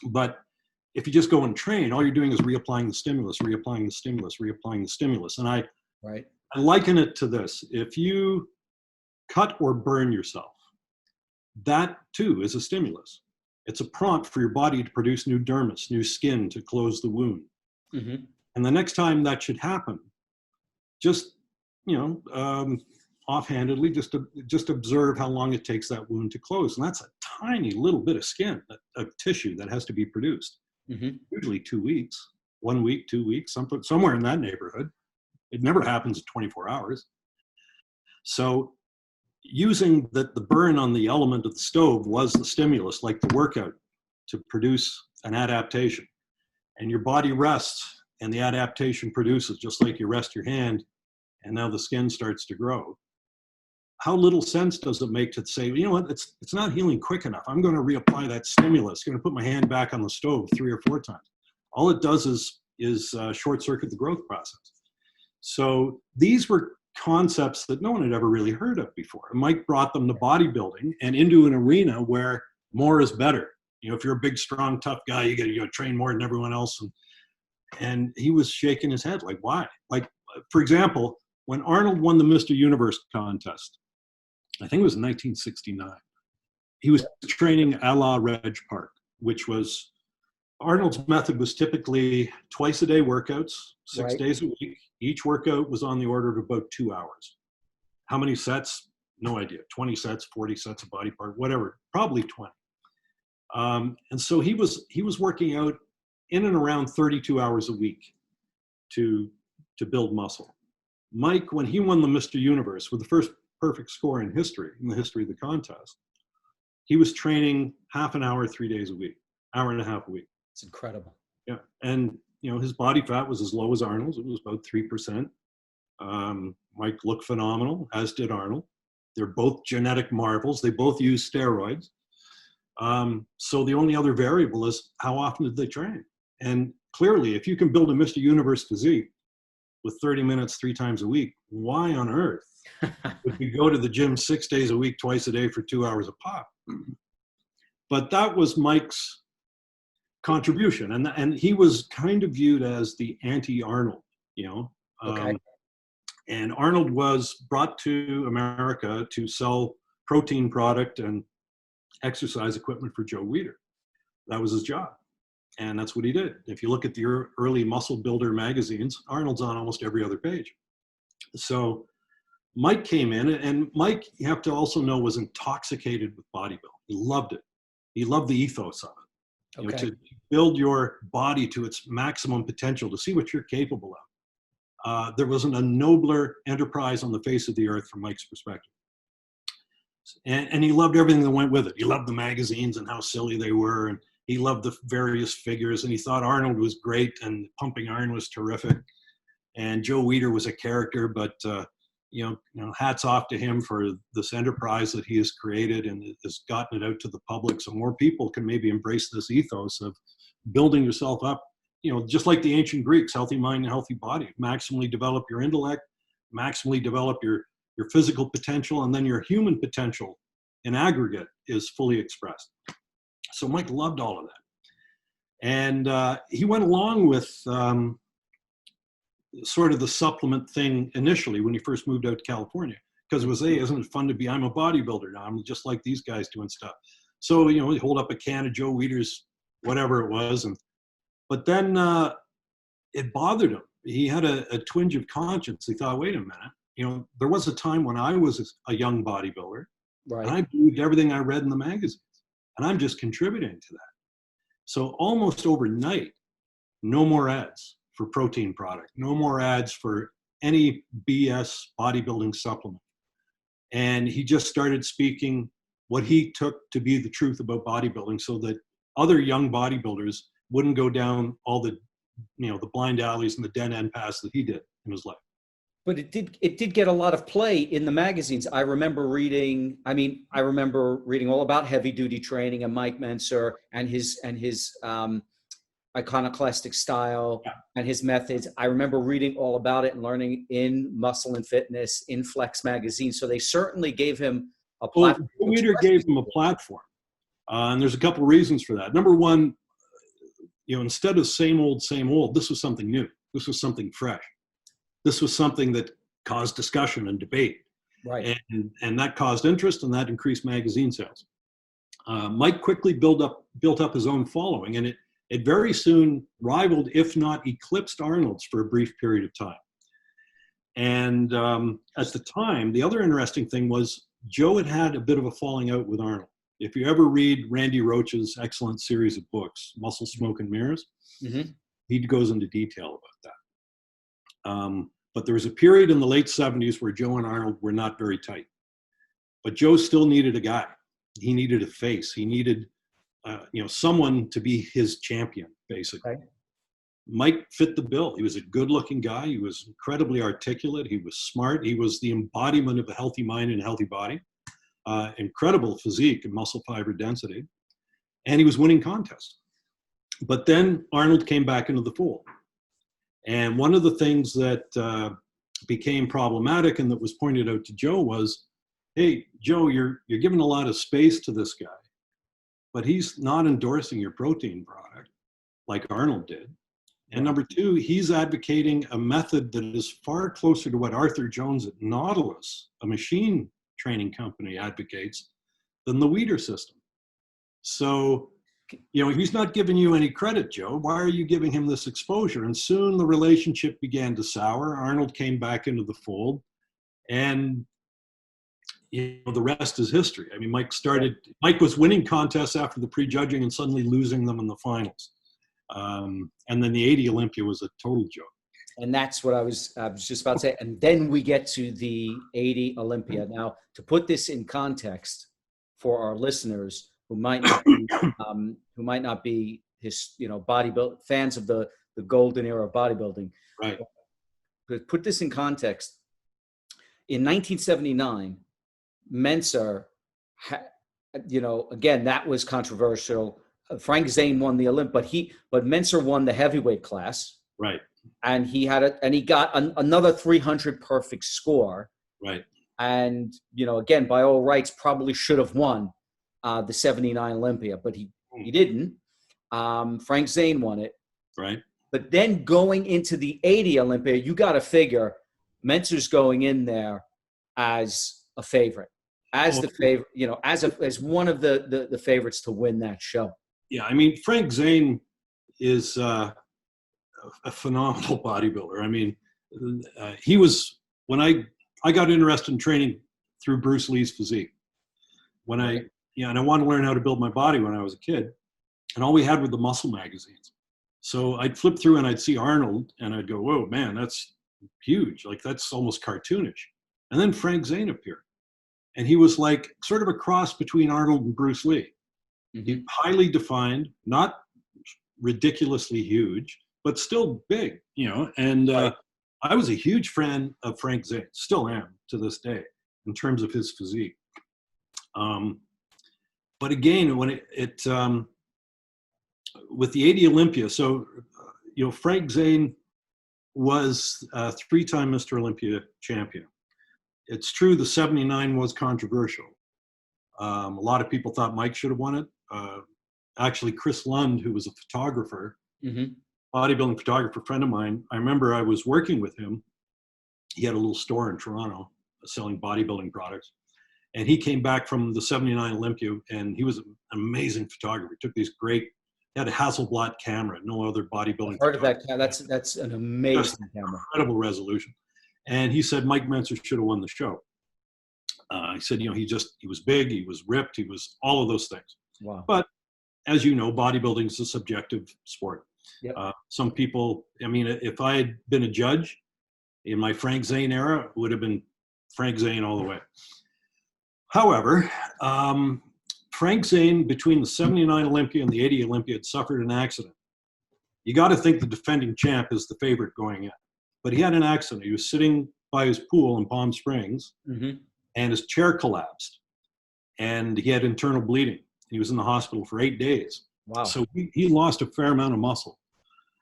But if you just go and train, all you're doing is reapplying the stimulus, reapplying the stimulus, reapplying the stimulus. And I liken it to this. If you cut or burn yourself, that too is a stimulus. It's a prompt for your body to produce new dermis, new skin to close the wound. Mm-hmm. And the next time that should happen, just, offhandedly, just observe how long it takes that wound to close. And that's a tiny little bit of skin, of tissue that has to be produced. Mm-hmm. Usually 2 weeks, 1 week, 2 weeks, somewhere in that neighborhood. It never happens in 24 hours. So using the burn on the element of the stove was the stimulus, like the workout, to produce an adaptation. And your body rests and the adaptation produces, just like you rest your hand and now the skin starts to grow. How little sense does it make to say, it's not healing quick enough. I'm going to reapply that stimulus. I'm going to put my hand back on the stove 3 or 4 times. All it does is short circuit the growth process. So these were concepts that no one had ever really heard of before. Mike brought them to bodybuilding and into an arena where More is better. If you're a big, strong, tough guy, you got to train more than everyone else. And he was shaking his head, like, why? Like, for example, when Arnold won the Mr. Universe contest, I think it was in 1969, he was training a la Reg Park, which was, Arnold's method was typically twice a day workouts, 6 days a week. Each workout was on the order of about 2 hours. How many sets? No idea. 20 sets, 40 sets of body part, whatever, probably 20. And so he was working out in and around 32 hours a week to build muscle. Mike, when he won the Mr. Universe with the first perfect score in the history of the contest, he was training half an hour, 3 days a week, hour and a half a week. It's incredible. Yeah. And, his body fat was as low as Arnold's. It was about 3%. Mike looked phenomenal, as did Arnold. They're both genetic marvels. They both use steroids. So the only other variable is how often did they train? And clearly, if you can build a Mr. Universe physique with 30 minutes 3 times a week, why on earth would we go to the gym 6 days a week, twice a day for 2 hours a pop? But that was Mike's contribution. And he was kind of viewed as the anti-Arnold, Okay. And Arnold was brought to America to sell protein product and exercise equipment for Joe Weider. That was his job. And that's what he did. If you look at the early muscle builder magazines, Arnold's on almost every other page. So Mike came in, and Mike, you have to also know, was intoxicated with bodybuilding. He loved it. He loved the ethos of it. To build your body to its maximum potential, to see what you're capable of. There wasn't a nobler enterprise on the face of the earth from Mike's perspective. And he loved everything that went with it. He loved the magazines and how silly they were, and he loved the various figures, and he thought Arnold was great and Pumping Iron was terrific, and Joe Weider was a character, but hats off to him for this enterprise that he has created and has gotten it out to the public so more people can maybe embrace this ethos of building yourself up, just like the ancient Greeks, healthy mind and healthy body. Maximally develop your intellect, maximally develop your physical potential, and then your human potential in aggregate is fully expressed. So Mike loved all of that. And he went along with sort of the supplement thing initially when he first moved out to California, because it was, hey, isn't it fun to be, I'm a bodybuilder now, I'm just like these guys doing stuff. So, he hold up a can of Joe Weider's, whatever it was. But then it bothered him. He had a twinge of conscience. He thought, wait a minute, there was a time when I was a young bodybuilder, right, and I believed everything I read in the magazines, and I'm just contributing to that. So almost overnight, no more ads for protein product, no more ads for any BS bodybuilding supplement. And he just started speaking what he took to be the truth about bodybuilding, so that other young bodybuilders wouldn't go down all the, the blind alleys and the dead end paths that he did in his life. But it did get a lot of play in the magazines. I remember reading all about heavy duty training and Mike Mentzer and his iconoclastic style and his methods. I remember reading all about it and learning in Muscle and Fitness, in Flex magazine. So they certainly gave him a platform. Well, Weider gave him a platform. And there's a couple reasons for that. Number one, instead of same old, this was something new. This was something fresh. This was something that caused discussion and debate. Right. And that caused interest, and that increased magazine sales. Mike quickly built up his own following, and it very soon rivaled, if not eclipsed, Arnold's for a brief period of time. And at the time, the other interesting thing was Joe had a bit of a falling out with Arnold. If you ever read Randy Roach's excellent series of books, Muscle, Smoke, and Mirrors, he goes into detail about that. But there was a period in the late 70s where Joe and Arnold were not very tight. But Joe still needed a guy. He needed a face. He needed someone to be his champion, basically. Okay. Mike fit the bill. He was a good-looking guy. He was incredibly articulate. He was smart. He was the embodiment of a healthy mind and a healthy body. Incredible physique and muscle fiber density. And he was winning contests. But then Arnold came back into the fold. And one of the things that became problematic and that was pointed out to Joe was, hey, Joe, you're giving a lot of space to this guy. but he's not endorsing your protein product like Arnold did. And number two, he's advocating a method that is far closer to what Arthur Jones at Nautilus, a machine training company, advocates than the Weider system. So, you know, he's not giving you any credit, Joe. Why are you giving him this exposure? And soon the relationship began to sour. Arnold came back into the fold, and you know, the rest is history. I mean, Mike was winning contests after the prejudging and suddenly losing them in the finals. And then the 80 Olympia was a total joke. And that's what I was just about to say. And then we get to the 80 Olympia. Now, to put this in context for our listeners who might not be his, you know, bodybuilding fans of the golden era of bodybuilding. Right. But put this in context. In 1979, Mentzer, you know, again, that was controversial. Frank Zane won the Olymp, but Mentzer won the heavyweight class. Right. And he got another 300 perfect score. Right. And, you know, again, by all rights, probably should have won the 79 Olympia, but he didn't. Frank Zane won it. Right. But then going into the 80 Olympia, you got to figure Mentzer's going in there as a favorite, as the favorite, you know, as one of the favorites to win that show. Yeah, I mean, Frank Zane is a phenomenal bodybuilder. I mean, he was, when I got interested in training through Bruce Lee's physique. And I wanted to learn how to build my body when I was a kid, and all we had were the muscle magazines. So I'd flip through and I'd see Arnold and I'd go, whoa, man, that's huge. Like, that's almost cartoonish. And then Frank Zane appeared, and he was like sort of a cross between Arnold and Bruce Lee. Mm-hmm. Highly defined, not ridiculously huge, but still big, you know. And I was a huge fan of Frank Zane, still am to this day, in terms of his physique. But again, when it with the 80 Olympia, so you know, Frank Zane was a 3-time Mr. Olympia champion. It's true the 79 was controversial. A lot of people thought Mike should have won it. Actually, Chris Lund, who was a photographer, bodybuilding photographer friend of mine, I remember I was working with him. He had a little store in Toronto selling bodybuilding products. And he came back from the 79 Olympia, and he was an amazing photographer. He took these great, he had a Hasselblad camera, no other bodybuilding. I've heard of that. That's an amazing camera. Incredible resolution. And he said Mike Mentzer should have won the show. He said, you know, he was big, he was ripped, he was all of those things. Wow. But as you know, bodybuilding is a subjective sport. Yep. Some people, I mean, if I had been a judge in my Frank Zane era, it would have been Frank Zane all the way. However, Frank Zane, between the 79 Olympia and the 80 Olympia, had suffered an accident. You got to think the defending champ is the favorite going in. But he had an accident. He was sitting by his pool in Palm Springs, and his chair collapsed. And he had internal bleeding. He was in the hospital for 8 days. Wow. So he lost a fair amount of muscle.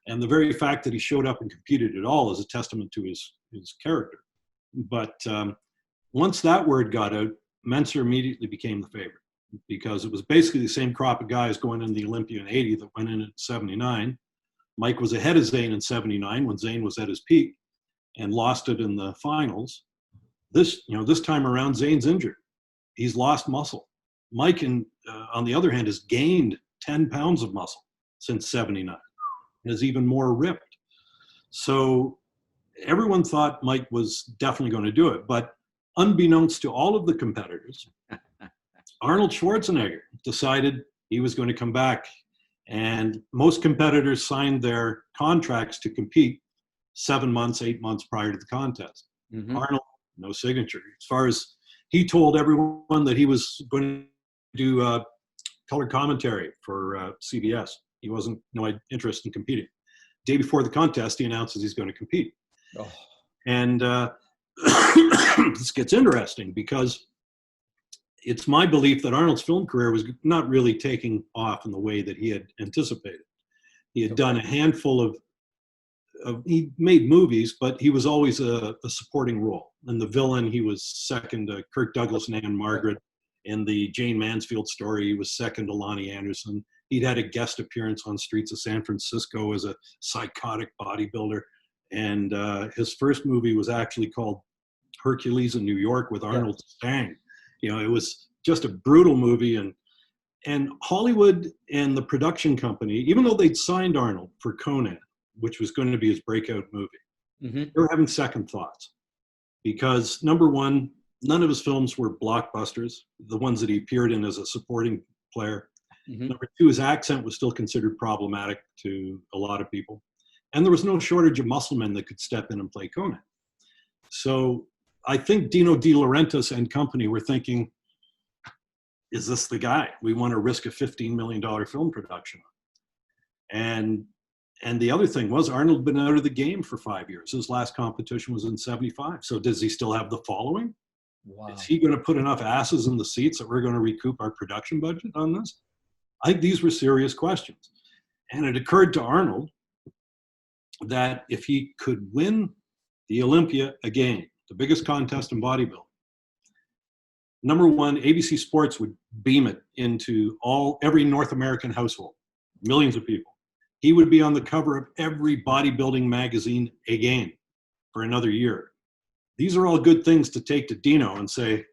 And the very fact that he showed up and competed at all is a testament to his character. But once that word got out, Mentzer immediately became the favorite, because it was basically the same crop of guys going in the Olympia in 80 that went in at 79. Mike was ahead of Zane in 79 when Zane was at his peak and lost it in the finals. This time around, Zane's injured. He's lost muscle. Mike, on the other hand, has gained 10 pounds of muscle since 79 and is even more ripped. So everyone thought Mike was definitely going to do it. But unbeknownst to all of the competitors, Arnold Schwarzenegger decided he was going to come back. And most competitors signed their contracts to compete 7 months, 8 months prior to the contest. Arnold, no signature. As far as he told everyone that he was going to do color commentary for CBS. He wasn't no interest in competing. Day before the contest, he announces he's going to compete. Oh. And this gets interesting because it's my belief that Arnold's film career was not really taking off in the way that he had anticipated. He had done a handful of he made movies, but he was always a supporting role. And the villain, he was second to Kirk Douglas and Anne Margaret. In the Jane Mansfield story, he was second to Lonnie Anderson. He'd had a guest appearance on Streets of San Francisco as a psychotic bodybuilder. And his first movie was actually called Hercules in New York with Arnold Stang. You know, it was just a brutal movie. And Hollywood and the production company, even though they'd signed Arnold for Conan, which was going to be his breakout movie, they were having second thoughts. Because number one, none of his films were blockbusters, the ones that he appeared in as a supporting player. Number two, his accent was still considered problematic to a lot of people. And there was no shortage of musclemen that could step in and play Conan. So I think Dino De Laurentiis and company were thinking, is this the guy we want to risk a $15 million film production on? And the other thing was Arnold had been out of the game for 5 years. His last competition was in 75. So does he still have the following? Wow. Is he going to put enough asses in the seats that we're going to recoup our production budget on this? I think these were serious questions. And it occurred to Arnold that if he could win the Olympia again, the biggest contest in bodybuilding, number one, ABC Sports would beam it into every North American household, millions of people. He would be on the cover of every bodybuilding magazine again for another year. These are all good things to take to Dino and say,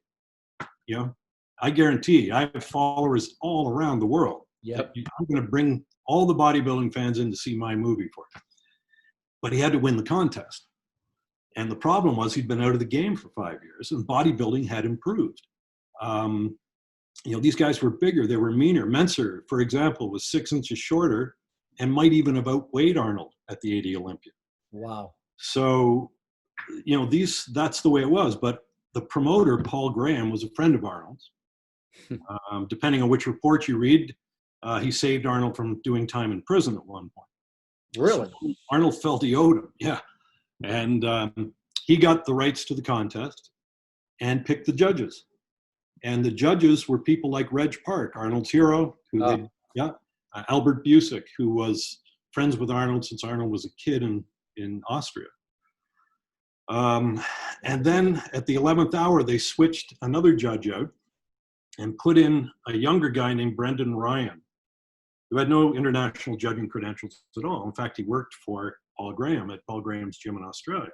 you know, I guarantee I have followers all around the world. Yep. I'm going to bring all the bodybuilding fans in to see my movie for him. But he had to win the contest. And the problem was he'd been out of the game for 5 years and bodybuilding had improved. You know, these guys were bigger, they were meaner. Mentzer, for example, was 6 inches shorter and might even have outweighed Arnold at the 80 Olympia. Wow. So, you know, that's the way it was. But the promoter, Paul Graham, was a friend of Arnold's. Depending on which report you read, he saved Arnold from doing time in prison at one point. Really? So Arnold felt he owed him, yeah. And he got the rights to the contest and picked the judges. And the judges were people like Reg Park, Arnold's hero, Albert Busick, who was friends with Arnold since Arnold was a kid in Austria. And then at the 11th hour, they switched another judge out and put in a younger guy named Brendan Ryan, who had no international judging credentials at all. In fact, he worked for Paul Graham at Paul Graham's gym in Australia.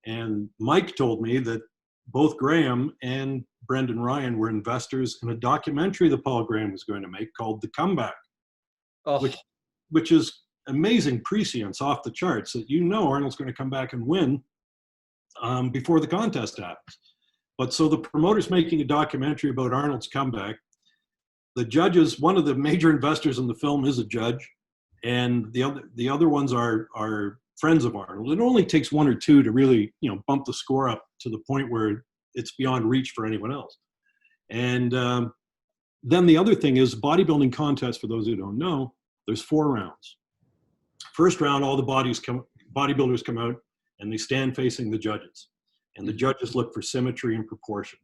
And Mike told me that both Graham and Brendan Ryan were investors in a documentary that Paul Graham was going to make called The Comeback, which is amazing prescience off the charts that you know Arnold's going to come back and win before the contest happens. But so the promoter's making a documentary about Arnold's comeback. The judges, one of the major investors in the film is a judge, and the other ones are friends of Arnold. It only takes one or two to really, you know, bump the score up to the point where it's beyond reach for anyone else. And then the other thing is bodybuilding contest, for those who don't know, there's 4 rounds. First round, all the bodybuilders come out and they stand facing the judges. And the judges look for symmetry and proportion.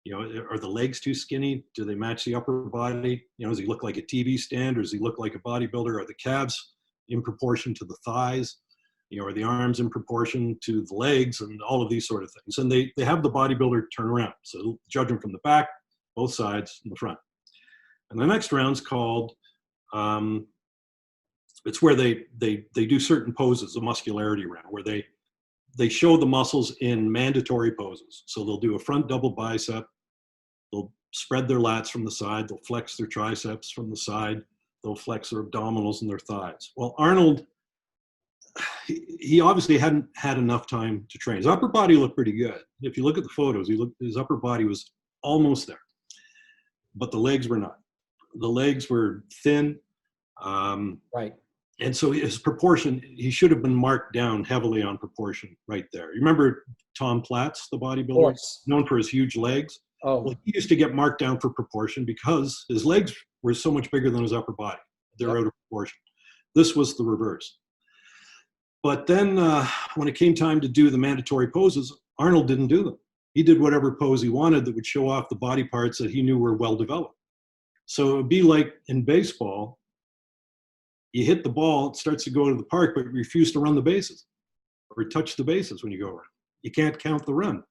You know, are the legs too skinny? Do they match the upper body? You know, does he look like a TV stand, or does he look like a bodybuilder? Are the calves in proportion to the thighs? You know, are the arms in proportion to the legs, and all of these sort of things? And they have the bodybuilder turn around. So judge them from the back, both sides, and the front. And the next round's called, it's where they do certain poses, a muscularity round, where they show the muscles in mandatory poses. So they'll do a front double bicep, they'll spread their lats from the side, they'll flex their triceps from the side, they'll flex their abdominals and their thighs. Well, Arnold, he obviously hadn't had enough time to train. His upper body looked pretty good. If you look at the photos, his upper body was almost there, but the legs were not. The legs were thin. Right. And so his proportion, he should have been marked down heavily on proportion right there. You remember Tom Platz, the bodybuilder, known for his huge legs? Oh. Well, he used to get marked down for proportion because his legs were so much bigger than his upper body. They're out of proportion. This was the reverse. But then when it came time to do the mandatory poses, Arnold didn't do them. He did whatever pose he wanted that would show off the body parts that he knew were well developed. So it would be like in baseball, you hit the ball, it starts to go to the park, but you refuse to run the bases or touch the bases when you go around. You can't count the run.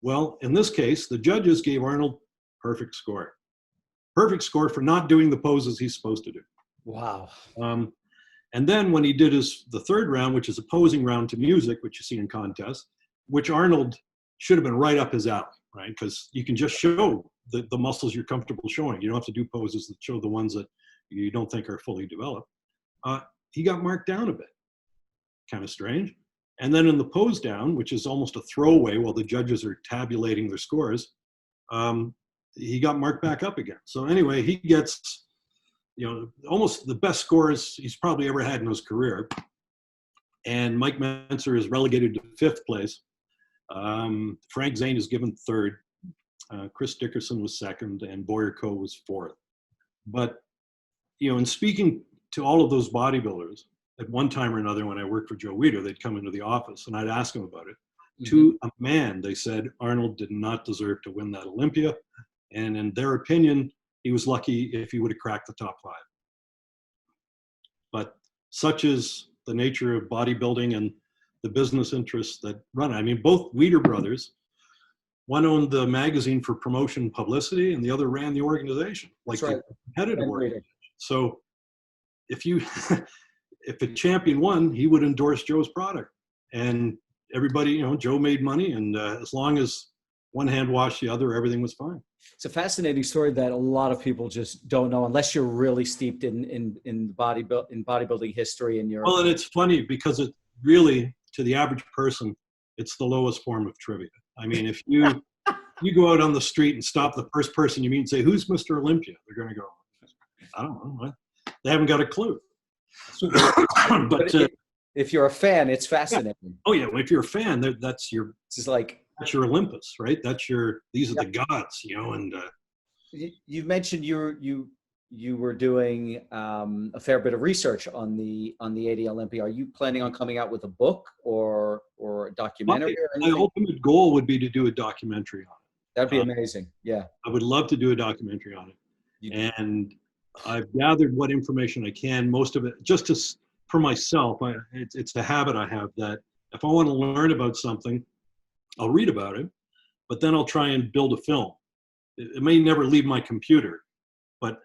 Well, in this case, the judges gave Arnold Perfect score. Perfect score for not doing the poses he's supposed to do. Wow. And then when he did the third round, which is a posing round to music, which you see in contests, which Arnold should have been right up his alley, right? Because you can just show the muscles you're comfortable showing. You don't have to do poses that show the ones that you don't think are fully developed. He got marked down a bit. Kind of strange. And then in the pose down, which is almost a throwaway while the judges are tabulating their scores, he got marked back up again. So anyway, he gets, almost the best scores he's probably ever had in his career. And Mike Mentzer is relegated to 5th place. Frank Zane is given 3rd. Chris Dickerson was 2nd, and Boyer Coe was 4th. But, in speaking to all of those bodybuilders, at one time or another when I worked for Joe Weider, they'd come into the office and I'd ask them about it. Mm-hmm. To a man, they said Arnold did not deserve to win that Olympia. And in their opinion, he was lucky if he would have cracked the top 5. But such is the nature of bodybuilding and the business interests that run it. I mean, both Weider brothers, one owned the magazine for promotion and publicity, and the other ran the organization, like the competitive organization. So if a champion won, he would endorse Joe's product. And everybody, Joe made money, and as long as one hand washed the other, everything was fine. It's a fascinating story that a lot of people just don't know unless you're really steeped in bodybuilding history and Well, and it's funny because it really, to the average person, it's the lowest form of trivia. I mean, if you go out on the street and stop the first person you meet and say, "Who's Mr. Olympia?" They're going to go, "I don't know." They haven't got a clue. But if you're a fan, it's fascinating. Oh yeah, well, if you're a fan, that's your. It's like that's your Olympus, right? These are the gods, and. You've mentioned you were doing a fair bit of research on the 80 Olympia. Are you planning on coming out with a book or a documentary? My ultimate goal would be to do a documentary on it. That'd be amazing. Yeah, I would love to do a documentary on it, and I've gathered what information I can. Most of it just for myself. It's the habit I have that if I want to learn about something, I'll read about it, but then I'll try and build a film. It may never leave my computer, but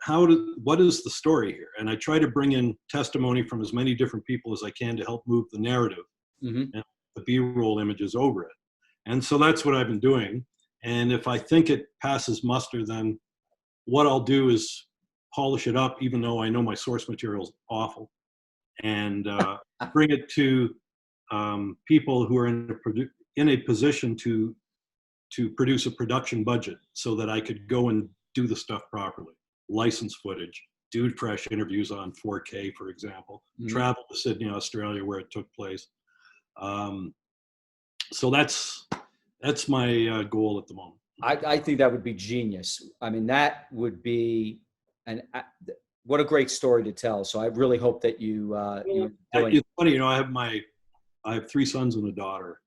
what is the story here? And I try to bring in testimony from as many different people as I can to help move the narrative and the B-roll images over it. And so that's what I've been doing. And if I think it passes muster, then what I'll do is polish it up, even though I know my source material is awful, and bring it to people who are in a position to produce a production budget so that I could go and do the stuff properly. License footage, do fresh interviews on 4K, for example, travel to Sydney, Australia, where it took place. So that's my goal at the moment. I think that would be genius. I mean, that would be, what a great story to tell. So I really hope that you. It's funny, I have 3 sons and a daughter,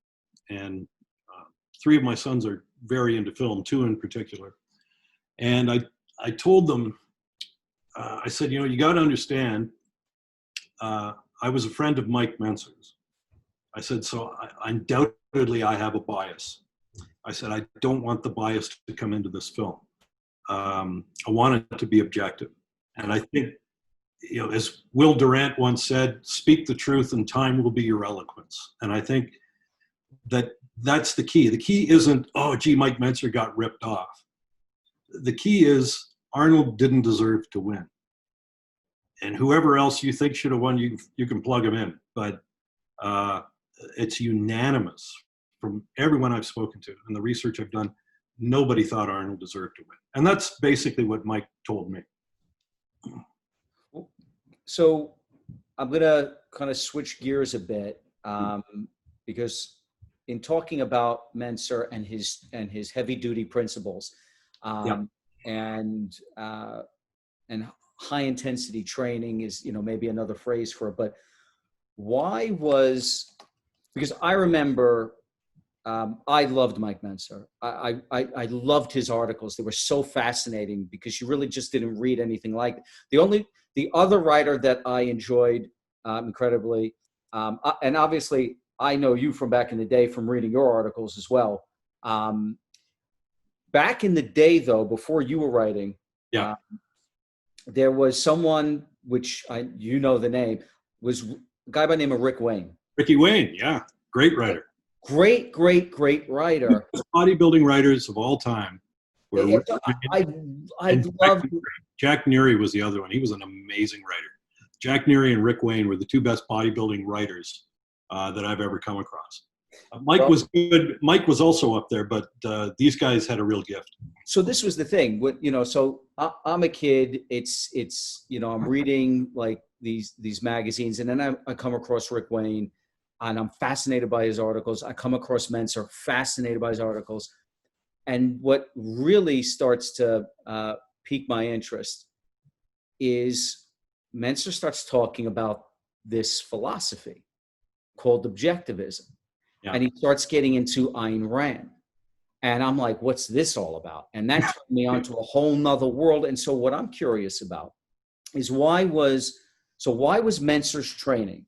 and 3 of my sons are very into film, 2 in particular. And I told them, I said, you got to understand, I was a friend of Mike Mentzer's. I said, so undoubtedly I have a bias. I said, I don't want the bias to come into this film. I want it to be objective. And I think, as Will Durant once said, speak the truth and time will be your eloquence. And I think that's the key. The key isn't, Mike Mentzer got ripped off. The key is Arnold didn't deserve to win. And whoever else you think should have won, you can plug him in. But it's unanimous from everyone I've spoken to and the research I've done. Nobody thought Arnold deserved to win. And that's basically what Mike told me. So I'm going to kind of switch gears a bit because in talking about Mentzer and his heavy duty principles and high intensity training is, maybe another phrase for it, but because I remember I loved Mike Mentzer. I loved his articles. They were so fascinating because you really just didn't read anything like it. The other writer that I enjoyed incredibly, and obviously I know you from back in the day from reading your articles as well, back in the day, though, before you were writing, Yeah. There was someone, you know the name, was a guy by the name of Rick Wayne. Ricky Wayne, yeah, great writer. Great writer. Bodybuilding writers of all time. I love Jack Neary was the other one. He was an amazing writer. Jack Neary and Rick Wayne were the two best bodybuilding writers that I've ever come across. Mike was good. Mike was also up there, but these guys had a real gift. So this was the thing. So I'm a kid. It's I'm reading like these magazines, and then I come across Rick Wayne, and I'm fascinated by his articles. I come across Mentzer, fascinated by his articles. And what really starts to pique my interest is Mentzer starts talking about this philosophy called objectivism. Yeah. And he starts getting into Ayn Rand. And I'm like, what's this all about? And that turned me onto a whole nother world. And so what I'm curious about is why was Mentzer's training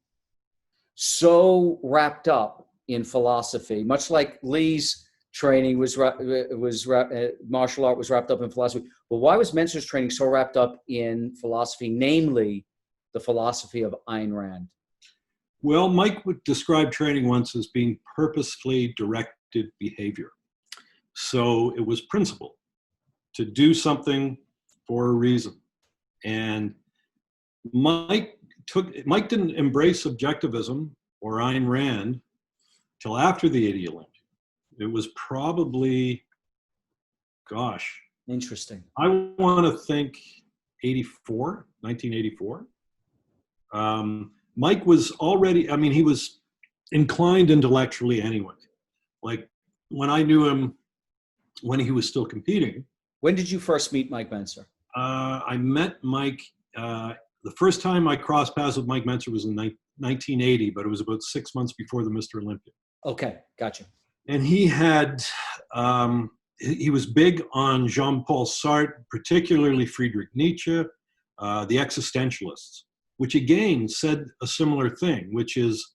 so wrapped up in philosophy, much like Lee's training martial art was wrapped up in philosophy. But why was Mentzer's training so wrapped up in philosophy, namely the philosophy of Ayn Rand? Well, Mike would describe training once as being purposefully directed behavior. So it was principled to do something for a reason. And Mike didn't embrace objectivism or Ayn Rand till after the 80 Olympics. It was probably, interesting. I want to think 1984. Mike was already, he was inclined intellectually anyway. Like when I knew him, when he was still competing. When did you first meet Mike Mentzer? I met Mike, the first time I crossed paths with Mike Mentzer was in 1980, but it was about 6 months before the Mr. Olympia. Okay, gotcha. And he had, he was big on Jean-Paul Sartre, particularly Friedrich Nietzsche, the existentialists, which again said a similar thing, which is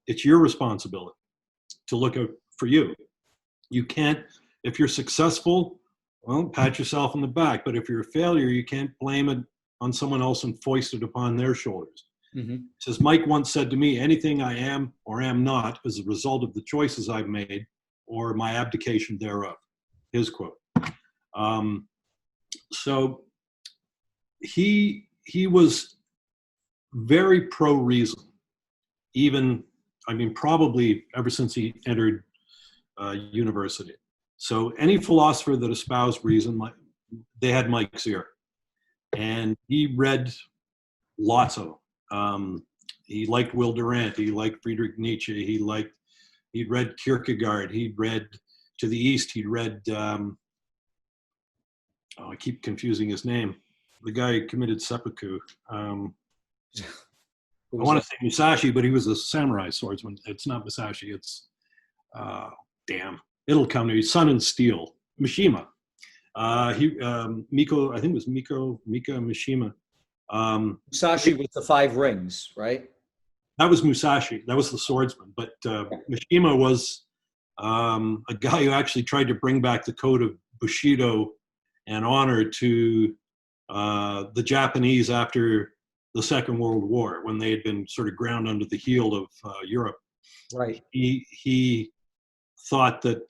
it's your responsibility to look out for you. You can't, if you're successful, well, pat yourself on the back. But if you're a failure, you can't blame it on someone else and foist it upon their shoulders. Mm-hmm. Says Mike once said to me, anything I am or am not is a result of the choices I've made or my abdication thereof. His quote. So he was very pro-reason, even, probably ever since he entered university. So any philosopher that espoused reason, they had Mike's ear. And he read lots of them. He liked Will Durant. He liked Friedrich Nietzsche. He'd read Kierkegaard. He'd read, to the east, he'd read, I keep confusing his name. The guy who committed seppuku. I want to say Musashi, but he was a samurai swordsman. It's not Musashi. It's, it'll come to me. Sun and Steel. Mishima. Miko, I think it was Mika Mishima. Musashi with the 5 rings, right? That was Musashi. That was the swordsman. But Mishima was a guy who actually tried to bring back the code of Bushido and honor to the Japanese after the Second World War, when they had been sort of ground under the heel of Europe. Right. He thought that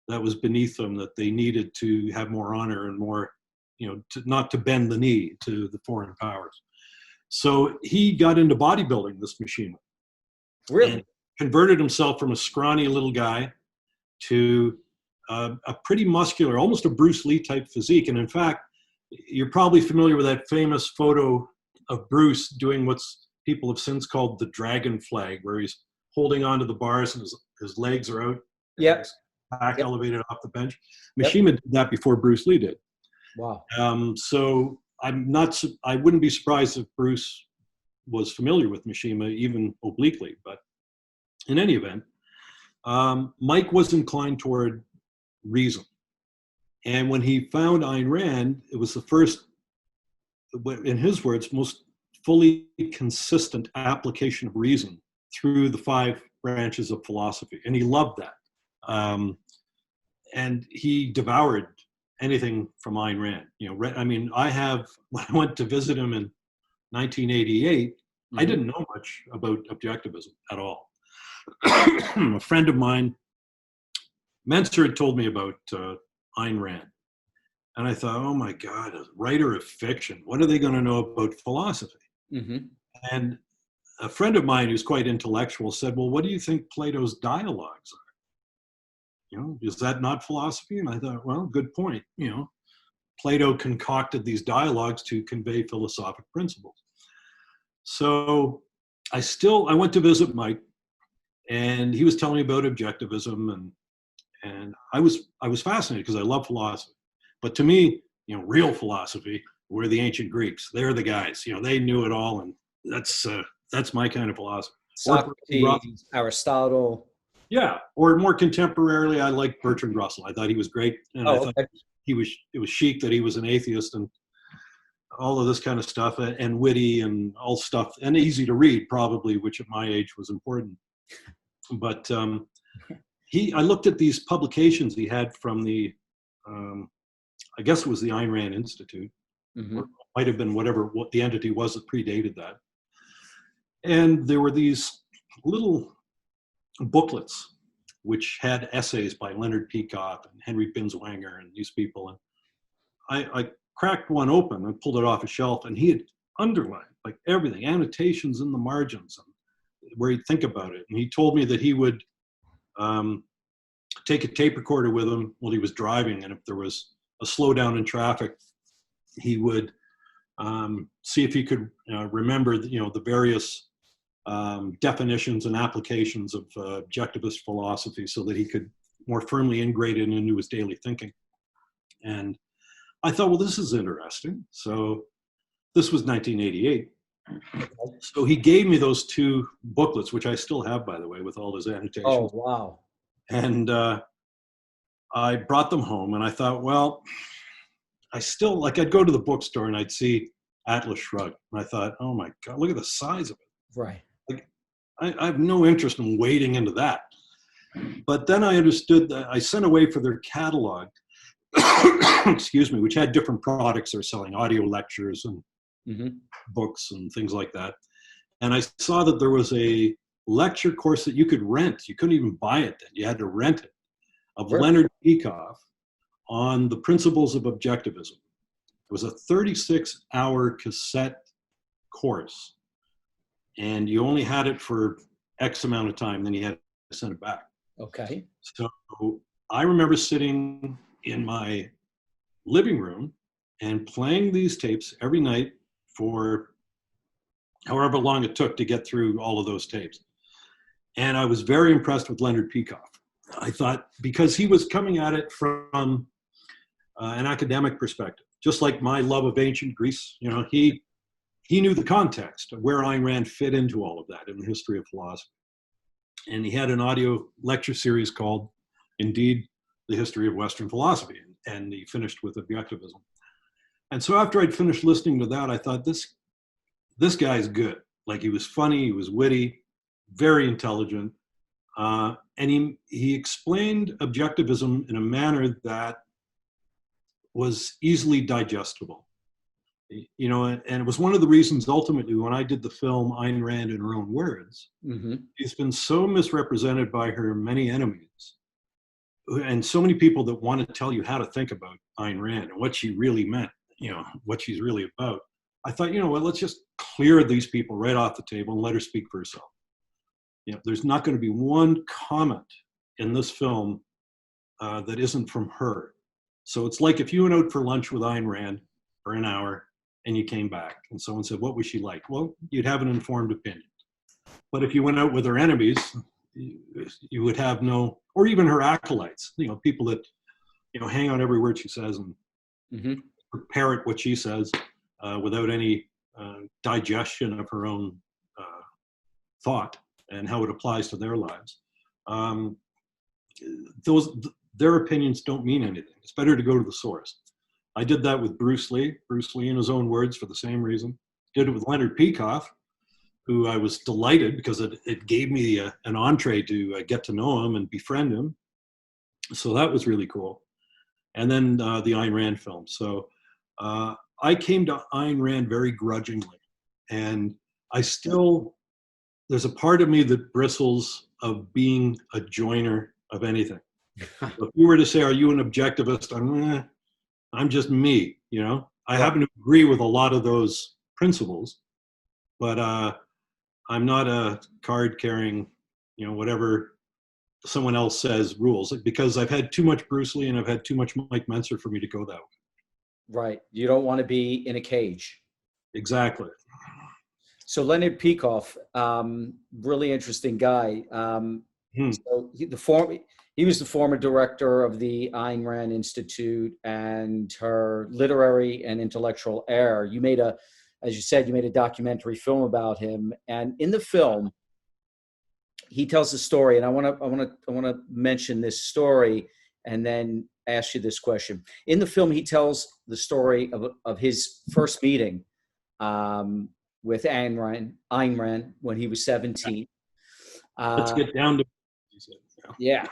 that was beneath them, that they needed to have more honor and more, not to bend the knee to the foreign powers. So he got into bodybuilding, this Mishima. Really? And converted himself from a scrawny little guy to a pretty muscular, almost a Bruce Lee type physique. And in fact, you're probably familiar with that famous photo of Bruce doing what's people have since called the dragon flag, where he's holding onto the bars and his legs are out. Yep. Back elevated off the bench. Mishima did that before Bruce Lee did. Wow. So I wouldn't be surprised if Bruce was familiar with Mishima, even obliquely. But in any event, Mike was inclined toward reason. And when he found Ayn Rand, it was the first, in his words, most fully consistent application of reason through the 5 branches of philosophy. And he loved that. and he devoured anything from Ayn Rand. You know, I mean, I have, when I went to visit him in 1988, I didn't know much about objectivism at all. A friend of mine, Mentzer, had told me about Ayn Rand. And I thought, oh my God, a writer of fiction, what are they going to know about philosophy? And a friend of mine who's quite intellectual said, well, what do you think Plato's dialogues are? You know, is that not philosophy? And I thought, well, good point. You know, Plato concocted these dialogues to convey philosophic principles. So I went to visit Mike, and he was telling me about objectivism, and I was fascinated because I love philosophy. But to me, you know, real philosophy were the ancient Greeks. They're the guys. You know, they knew it all, and that's my kind of philosophy. Socrates, Aristotle. Yeah, or more contemporarily, I like Bertrand Russell. I thought he was great, and I thought it was chic that he was an atheist and all of this kind of stuff, and witty and all stuff, and easy to read, probably, which at my age was important. But I looked at these publications he had from the, I guess it was the Ayn Rand Institute, or it might have been what the entity was that predated that. And there were these little booklets which had essays by Leonard Peikoff and Henry Binswanger and these people. And I cracked one open and pulled it off a shelf, and he had underlined like everything, annotations in the margins, and where he'd think about it. And he told me that he would take a tape recorder with him while he was driving, and if there was a slowdown in traffic, he would see if he could remember the various definitions and applications of objectivist philosophy, so that he could more firmly integrate it into his daily thinking. And I thought, well, this is interesting. So this was 1988. So he gave me those two booklets, which I still have, by the way, with all those annotations. Oh, wow. And I brought them home, and I thought, well, I'd go to the bookstore and I'd see Atlas Shrugged, and I thought, oh my God, look at the size of it. Right. Like, I have no interest in wading into that. But then I understood that I sent away for their catalog, excuse me, which had different products they're selling, audio lectures and books and things like that. And I saw that there was a lecture course that you could rent. You couldn't even buy it then. You had to rent it, of Leonard Peikoff on the principles of objectivism. It was a 36-hour cassette course, and you only had it for X amount of time, then you had to send it back. Okay. So I remember sitting in my living room and playing these tapes every night for however long it took to get through all of those tapes. And I was very impressed with Leonard Peikoff. I thought, because he was coming at it from an academic perspective, just like my love of ancient Greece. You know, he knew the context of where Ayn Rand fit into all of that in the history of philosophy. And he had an audio lecture series called, indeed, The History of Western Philosophy, and he finished with objectivism. And so after I'd finished listening to that, I thought, this guy's good. Like, he was funny, he was witty, very intelligent, and he explained objectivism in a manner that was easily digestible. You know, and it was one of the reasons ultimately when I did the film Ayn Rand in Her Own Words, she's been so misrepresented by her many enemies, and so many people that want to tell you how to think about Ayn Rand and what she really meant, you know, what she's really about. I thought, you know what, let's just clear these people right off the table and let her speak for herself. You know, there's not going to be one comment in this film that isn't from her. So it's like if you went out for lunch with Ayn Rand for an hour and you came back and someone said, what was she like? Well, you'd have an informed opinion. But if you went out with her enemies, you would have no, or even her acolytes, you know, people that, you know, hang on every word she says and parrot what she says without any digestion of her own thought and how it applies to their lives. Their opinions don't mean anything. It's better to go to the source. I did that with Bruce Lee in his own words for the same reason. Did it with Leonard Peikoff, who I was delighted because it gave me an entree to get to know him and befriend him. So that was really cool. And then the Ayn Rand film. So I came to Ayn Rand very grudgingly. And I still, there's a part of me that bristles of being a joiner of anything. If you were to say, are you an objectivist? I'm just me, you know? I happen to agree with a lot of those principles, but I'm not a card carrying, you know, whatever someone else says rules, because I've had too much Bruce Lee and I've had too much Mike Mentzer for me to go that way. Right. You don't want to be in a cage. Exactly. So Leonard Peikoff, really interesting guy. So he was the former director of the Ayn Rand Institute and her literary and intellectual heir. You made as you said, you made a documentary film about him, and in the film, he tells the story. And I want to mention this story, and then ask you this question. In the film, he tells the story of his first meeting with Ayn Rand when he was 17. Let's get down to yeah.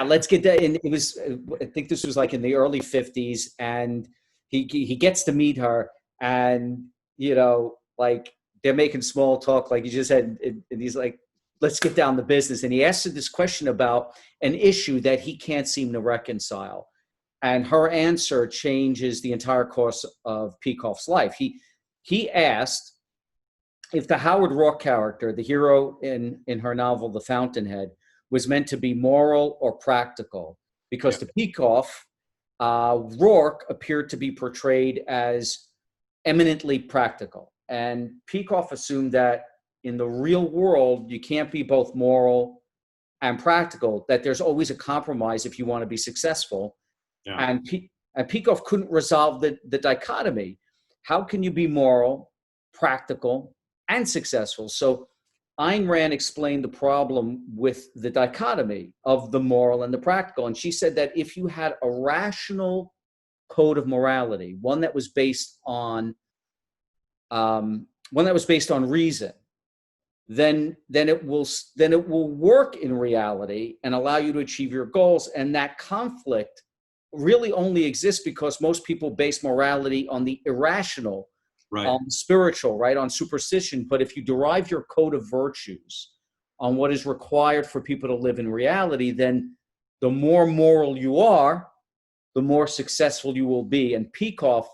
Let's get that. And it was, I think this was like in the early 50s, and he gets to meet her, and you know, like they're making small talk, like you just said, and he's like, let's get down to business. And he asks her this question about an issue that he can't seem to reconcile. And her answer changes the entire course of Peikoff's life. He asked if the Howard Roarke character, the hero in her novel, The Fountainhead, was meant to be moral or practical. Because to Peikoff, Roarke appeared to be portrayed as eminently practical. And Peikoff assumed that in the real world, you can't be both moral and practical, that there's always a compromise if you want to be successful. Yeah. And Peikoff couldn't resolve the dichotomy. How can you be moral, practical, and successful? So Ayn Rand explained the problem with the dichotomy of the moral and the practical. And she said that if you had a rational code of morality, one that was based on reason, then it will work in reality and allow you to achieve your goals. And that conflict really only exists because most people base morality on the irrational, right, spiritual, right, on superstition. But if you derive your code of virtues on what is required for people to live in reality, then the more moral you are, the more successful you will be. And Peikoff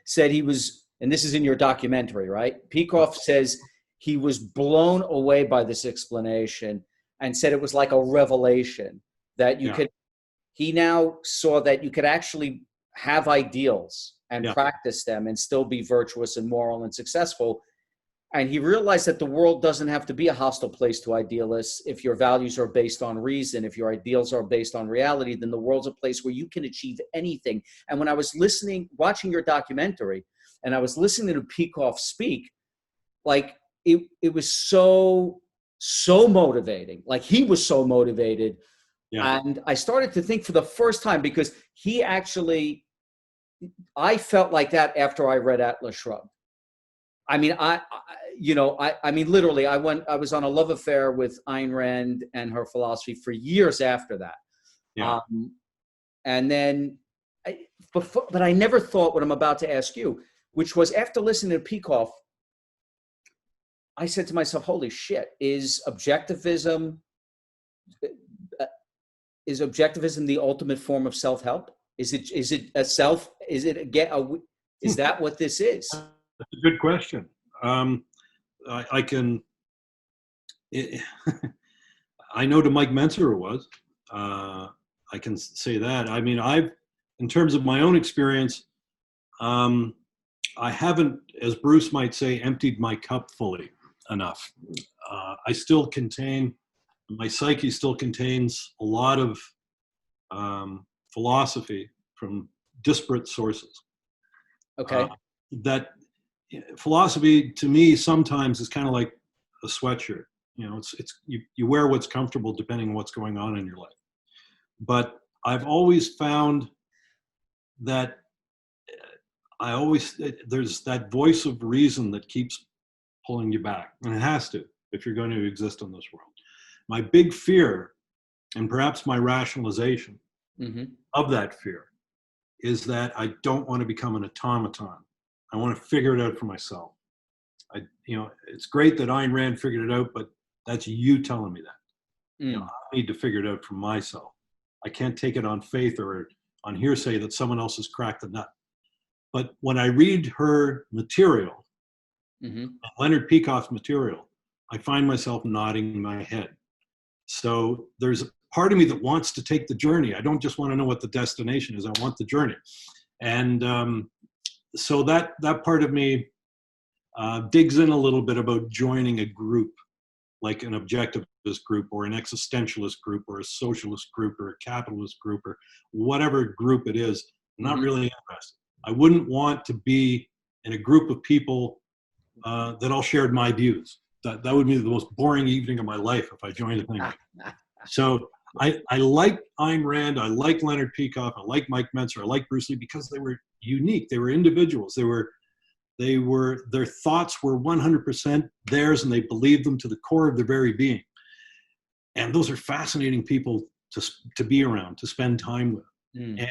said he was, and this is in your documentary, right? Peikoff says he was blown away by this explanation and said it was like a revelation that you could, he now saw that you could actually have ideals and practice them and still be virtuous and moral and successful. And he realized that the world doesn't have to be a hostile place to idealists. If your values are based on reason, if your ideals are based on reality, then the world's a place where you can achieve anything. And when I was watching your documentary, and I was listening to Peikoff speak, like it was so motivating. Like he was so motivated. Yeah. And I started to think for the first time, because I felt like that after I read Atlas Shrugged. I mean, I mean, literally, I was on a love affair with Ayn Rand and her philosophy for years after that. Yeah. And then, but I never thought what I'm about to ask you, which was after listening to Peikoff, I said to myself, holy shit, is objectivism the ultimate form of self-help? Is that what this is? That's a good question. I know to Mike Mentzer it was. I can say that. I mean, in terms of my own experience, I haven't, as Bruce might say, emptied my cup fully enough. My psyche still contains a lot of philosophy from disparate sources. Okay. That philosophy to me sometimes is kind of like a sweatshirt. You know, you wear what's comfortable depending on what's going on in your life. But I've always found that there's that voice of reason that keeps pulling you back, and it has to if you're going to exist in this world. My big fear and perhaps my rationalization of that fear, is that I don't want to become an automaton. I want to figure it out for myself. It's great that Ayn Rand figured it out, but that's you telling me that. I need to figure it out for myself. I can't take it on faith or on hearsay that someone else has cracked the nut. But when I read her material, Leonard Peikoff's material, I find myself nodding my head. So there's a part of me that wants to take the journey. I don't just want to know what the destination is. I want the journey. And so that part of me digs in a little bit about joining a group, like an objectivist group or an existentialist group or a socialist group or a capitalist group or whatever group it is. I'm not really interested. I wouldn't want to be in a group of people that all shared my views. That would be the most boring evening of my life if I joined a thing. So I like Ayn Rand, I like Leonard Peikoff, I like Mike Mentzer, I like Bruce Lee because they were unique. They were individuals. Their thoughts were 100% theirs, and they believed them to the core of their very being. And those are fascinating people to be around, to spend time with. And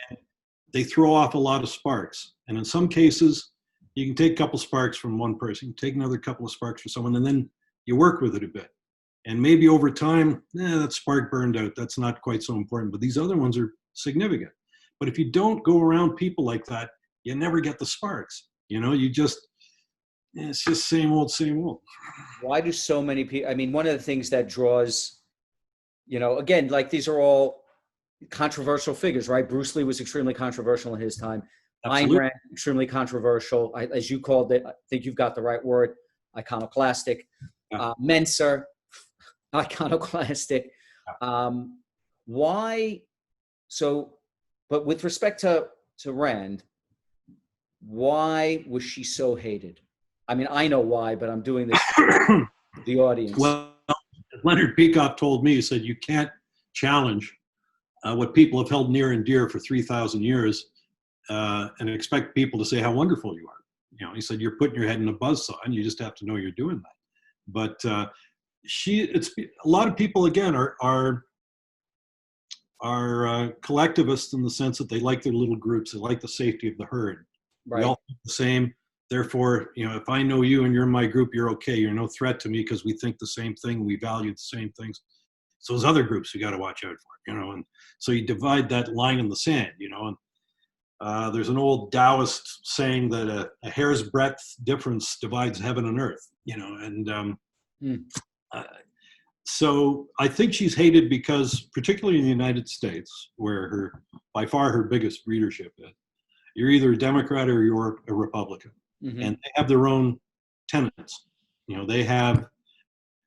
they throw off a lot of sparks. And in some cases, you can take a couple sparks from one person, you take another couple of sparks from someone, and then you work with it a bit. And maybe over time, that spark burned out. That's not quite so important. But these other ones are significant. But if you don't go around people like that, you never get the sparks. It's just same old, same old. Why do so many people, I mean, one of the things that draws, again, like these are all controversial figures, right? Bruce Lee was extremely controversial in his time. Absolutely. Ayn Rand, extremely controversial. As you called it, I think you've got the right word, iconoclastic. Yeah. Mentzer, iconoclastic. Why? So, but with respect to Rand, why was she so hated? I mean, I know why, but I'm doing this for the audience. Well, Leonard Peikoff told me, he said, you can't challenge what people have held near and dear for 3,000 years and expect people to say how wonderful you are. He said, you're putting your head in a buzzsaw and you just have to know you're doing that. But a lot of people, again, are collectivists in the sense that they like their little groups. They like the safety of the herd. Right. We all think the same. Therefore, if I know you and you're in my group, you're okay. You're no threat to me because we think the same thing. We value the same things. So those other groups you got to watch out for, and so you divide that line in the sand, and there's an old Taoist saying that a hair's breadth difference divides heaven and earth, so I think she's hated because, particularly in the United States, where by far her biggest readership is, you're either a Democrat or you're a Republican. And they have their own tenets. They have,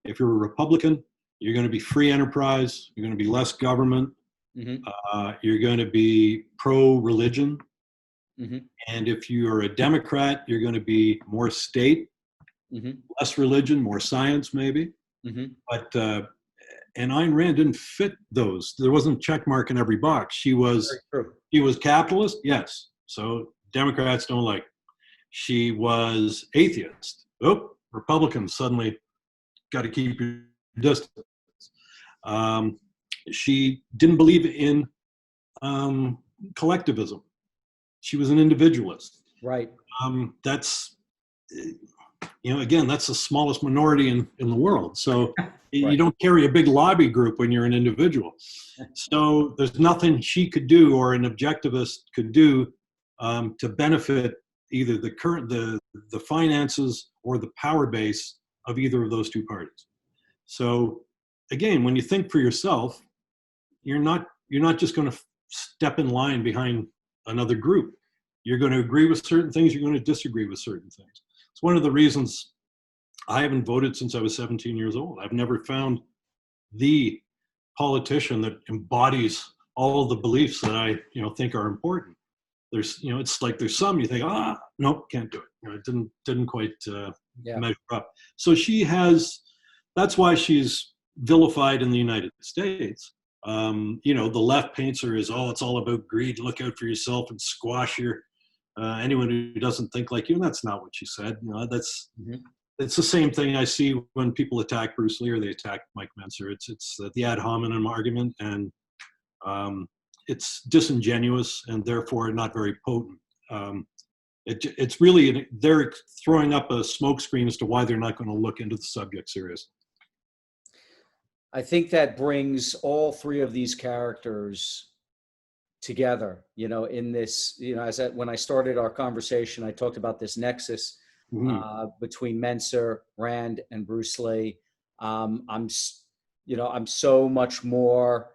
if you're a Republican, you're going to be free enterprise, you're going to be less government, you're going to be pro-religion. And if you're a Democrat, you're going to be more state, less religion, more science maybe. But, and Ayn Rand didn't fit those. There wasn't a check mark in every box. She was capitalist, yes. So Democrats don't like her. She was atheist. Republicans suddenly got to keep your distance. She didn't believe in collectivism. She was an individualist. Right. That's, again, that's the smallest minority in the world. So right. You don't carry a big lobby group when you're an individual. So there's nothing she could do or an objectivist could do to benefit either the finances or the power base of either of those two parties. So again, when you think for yourself, you're not just going to step in line behind another group. You're going to agree with certain things, you're going to disagree with certain things. It's one of the reasons I haven't voted since I was 17 years old. I've never found the politician that embodies all of the beliefs that I think are important. There's, it's like there's some you think, nope, can't do it. It didn't quite measure up. So that's why she's vilified in the United States. The left paints her as, it's all about greed. Look out for yourself and squash anyone who doesn't think like you. And that's not what she said. That's it's the same thing I see when people attack Bruce Lee or they attack Mike Mentzer. It's the ad hominem argument, and it's disingenuous and therefore not very potent. It's really, they're throwing up a smokescreen as to why they're not going to look into the subject seriously. I think that brings all three of these characters together, in this, when I started our conversation, I talked about this nexus between Mentzer, Rand, and Bruce Lee. I'm so much more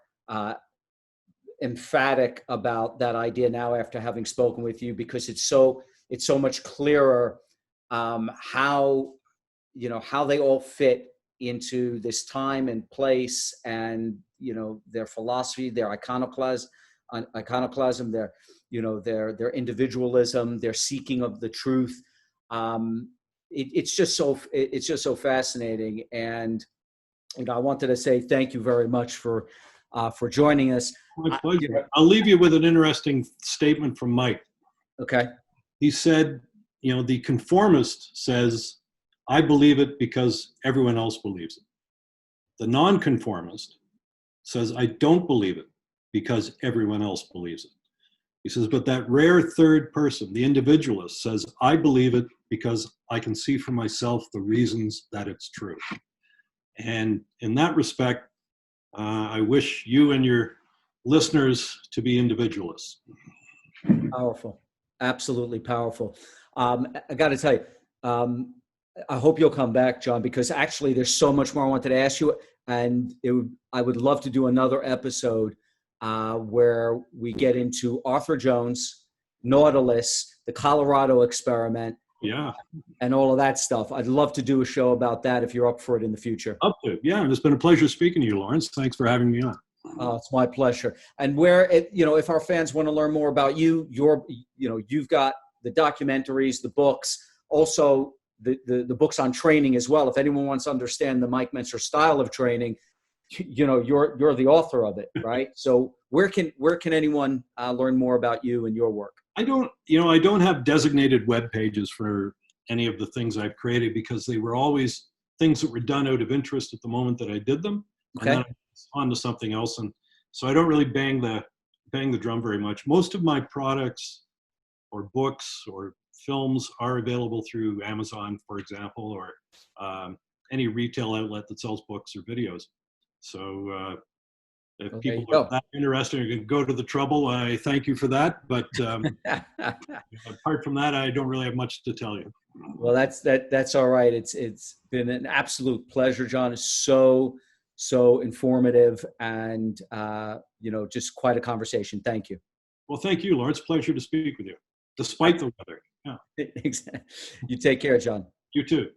emphatic about that idea now after having spoken with you, because it's so much clearer how they all fit into this time and place, and their philosophy, their iconoclasm, their individualism, their seeking of the truth. It's just so fascinating, and I wanted to say thank you very much for joining us. My pleasure. I'll leave you with an interesting statement from Mike. Okay. He said, the conformist says, I believe it because everyone else believes it. The nonconformist says, I don't believe it because everyone else believes it. He says, but that rare third person, the individualist, says, I believe it because I can see for myself the reasons that it's true. And in that respect, I wish you and your listeners to be individualists. Powerful. Absolutely powerful. I got to tell you, I hope you'll come back, John, because actually there's so much more I wanted to ask you, and I would love to do another episode where we get into Arthur Jones, Nautilus, the Colorado experiment, and all of that stuff. I'd love to do a show about that if you're up for it in the future. Up to it. Yeah, and it's been a pleasure speaking to you, Lawrence. Thanks for having me on. It's my pleasure. And if our fans want to learn more about you, you've got the documentaries, the books, also the books on training as well. If anyone wants to understand the Mike Mentzer style of training, you're the author of it, right? So where can anyone learn more about you and your work? I don't have designated web pages for any of the things I've created, because they were always things that were done out of interest at the moment that I did them. Okay. And then on to something else. And so I don't really bang the drum very much. Most of my products or books or films are available through Amazon, for example, or any retail outlet that sells books or videos. So if people are that interested and can go to the trouble, I thank you for that. But apart from that, I don't really have much to tell you. Well, that's all right. It's been an absolute pleasure, John. It's so informative, and just quite a conversation. Thank you. Well, thank you, Lawrence. Pleasure to speak with you, despite the weather. Yeah. Exactly. You take care, John. You too.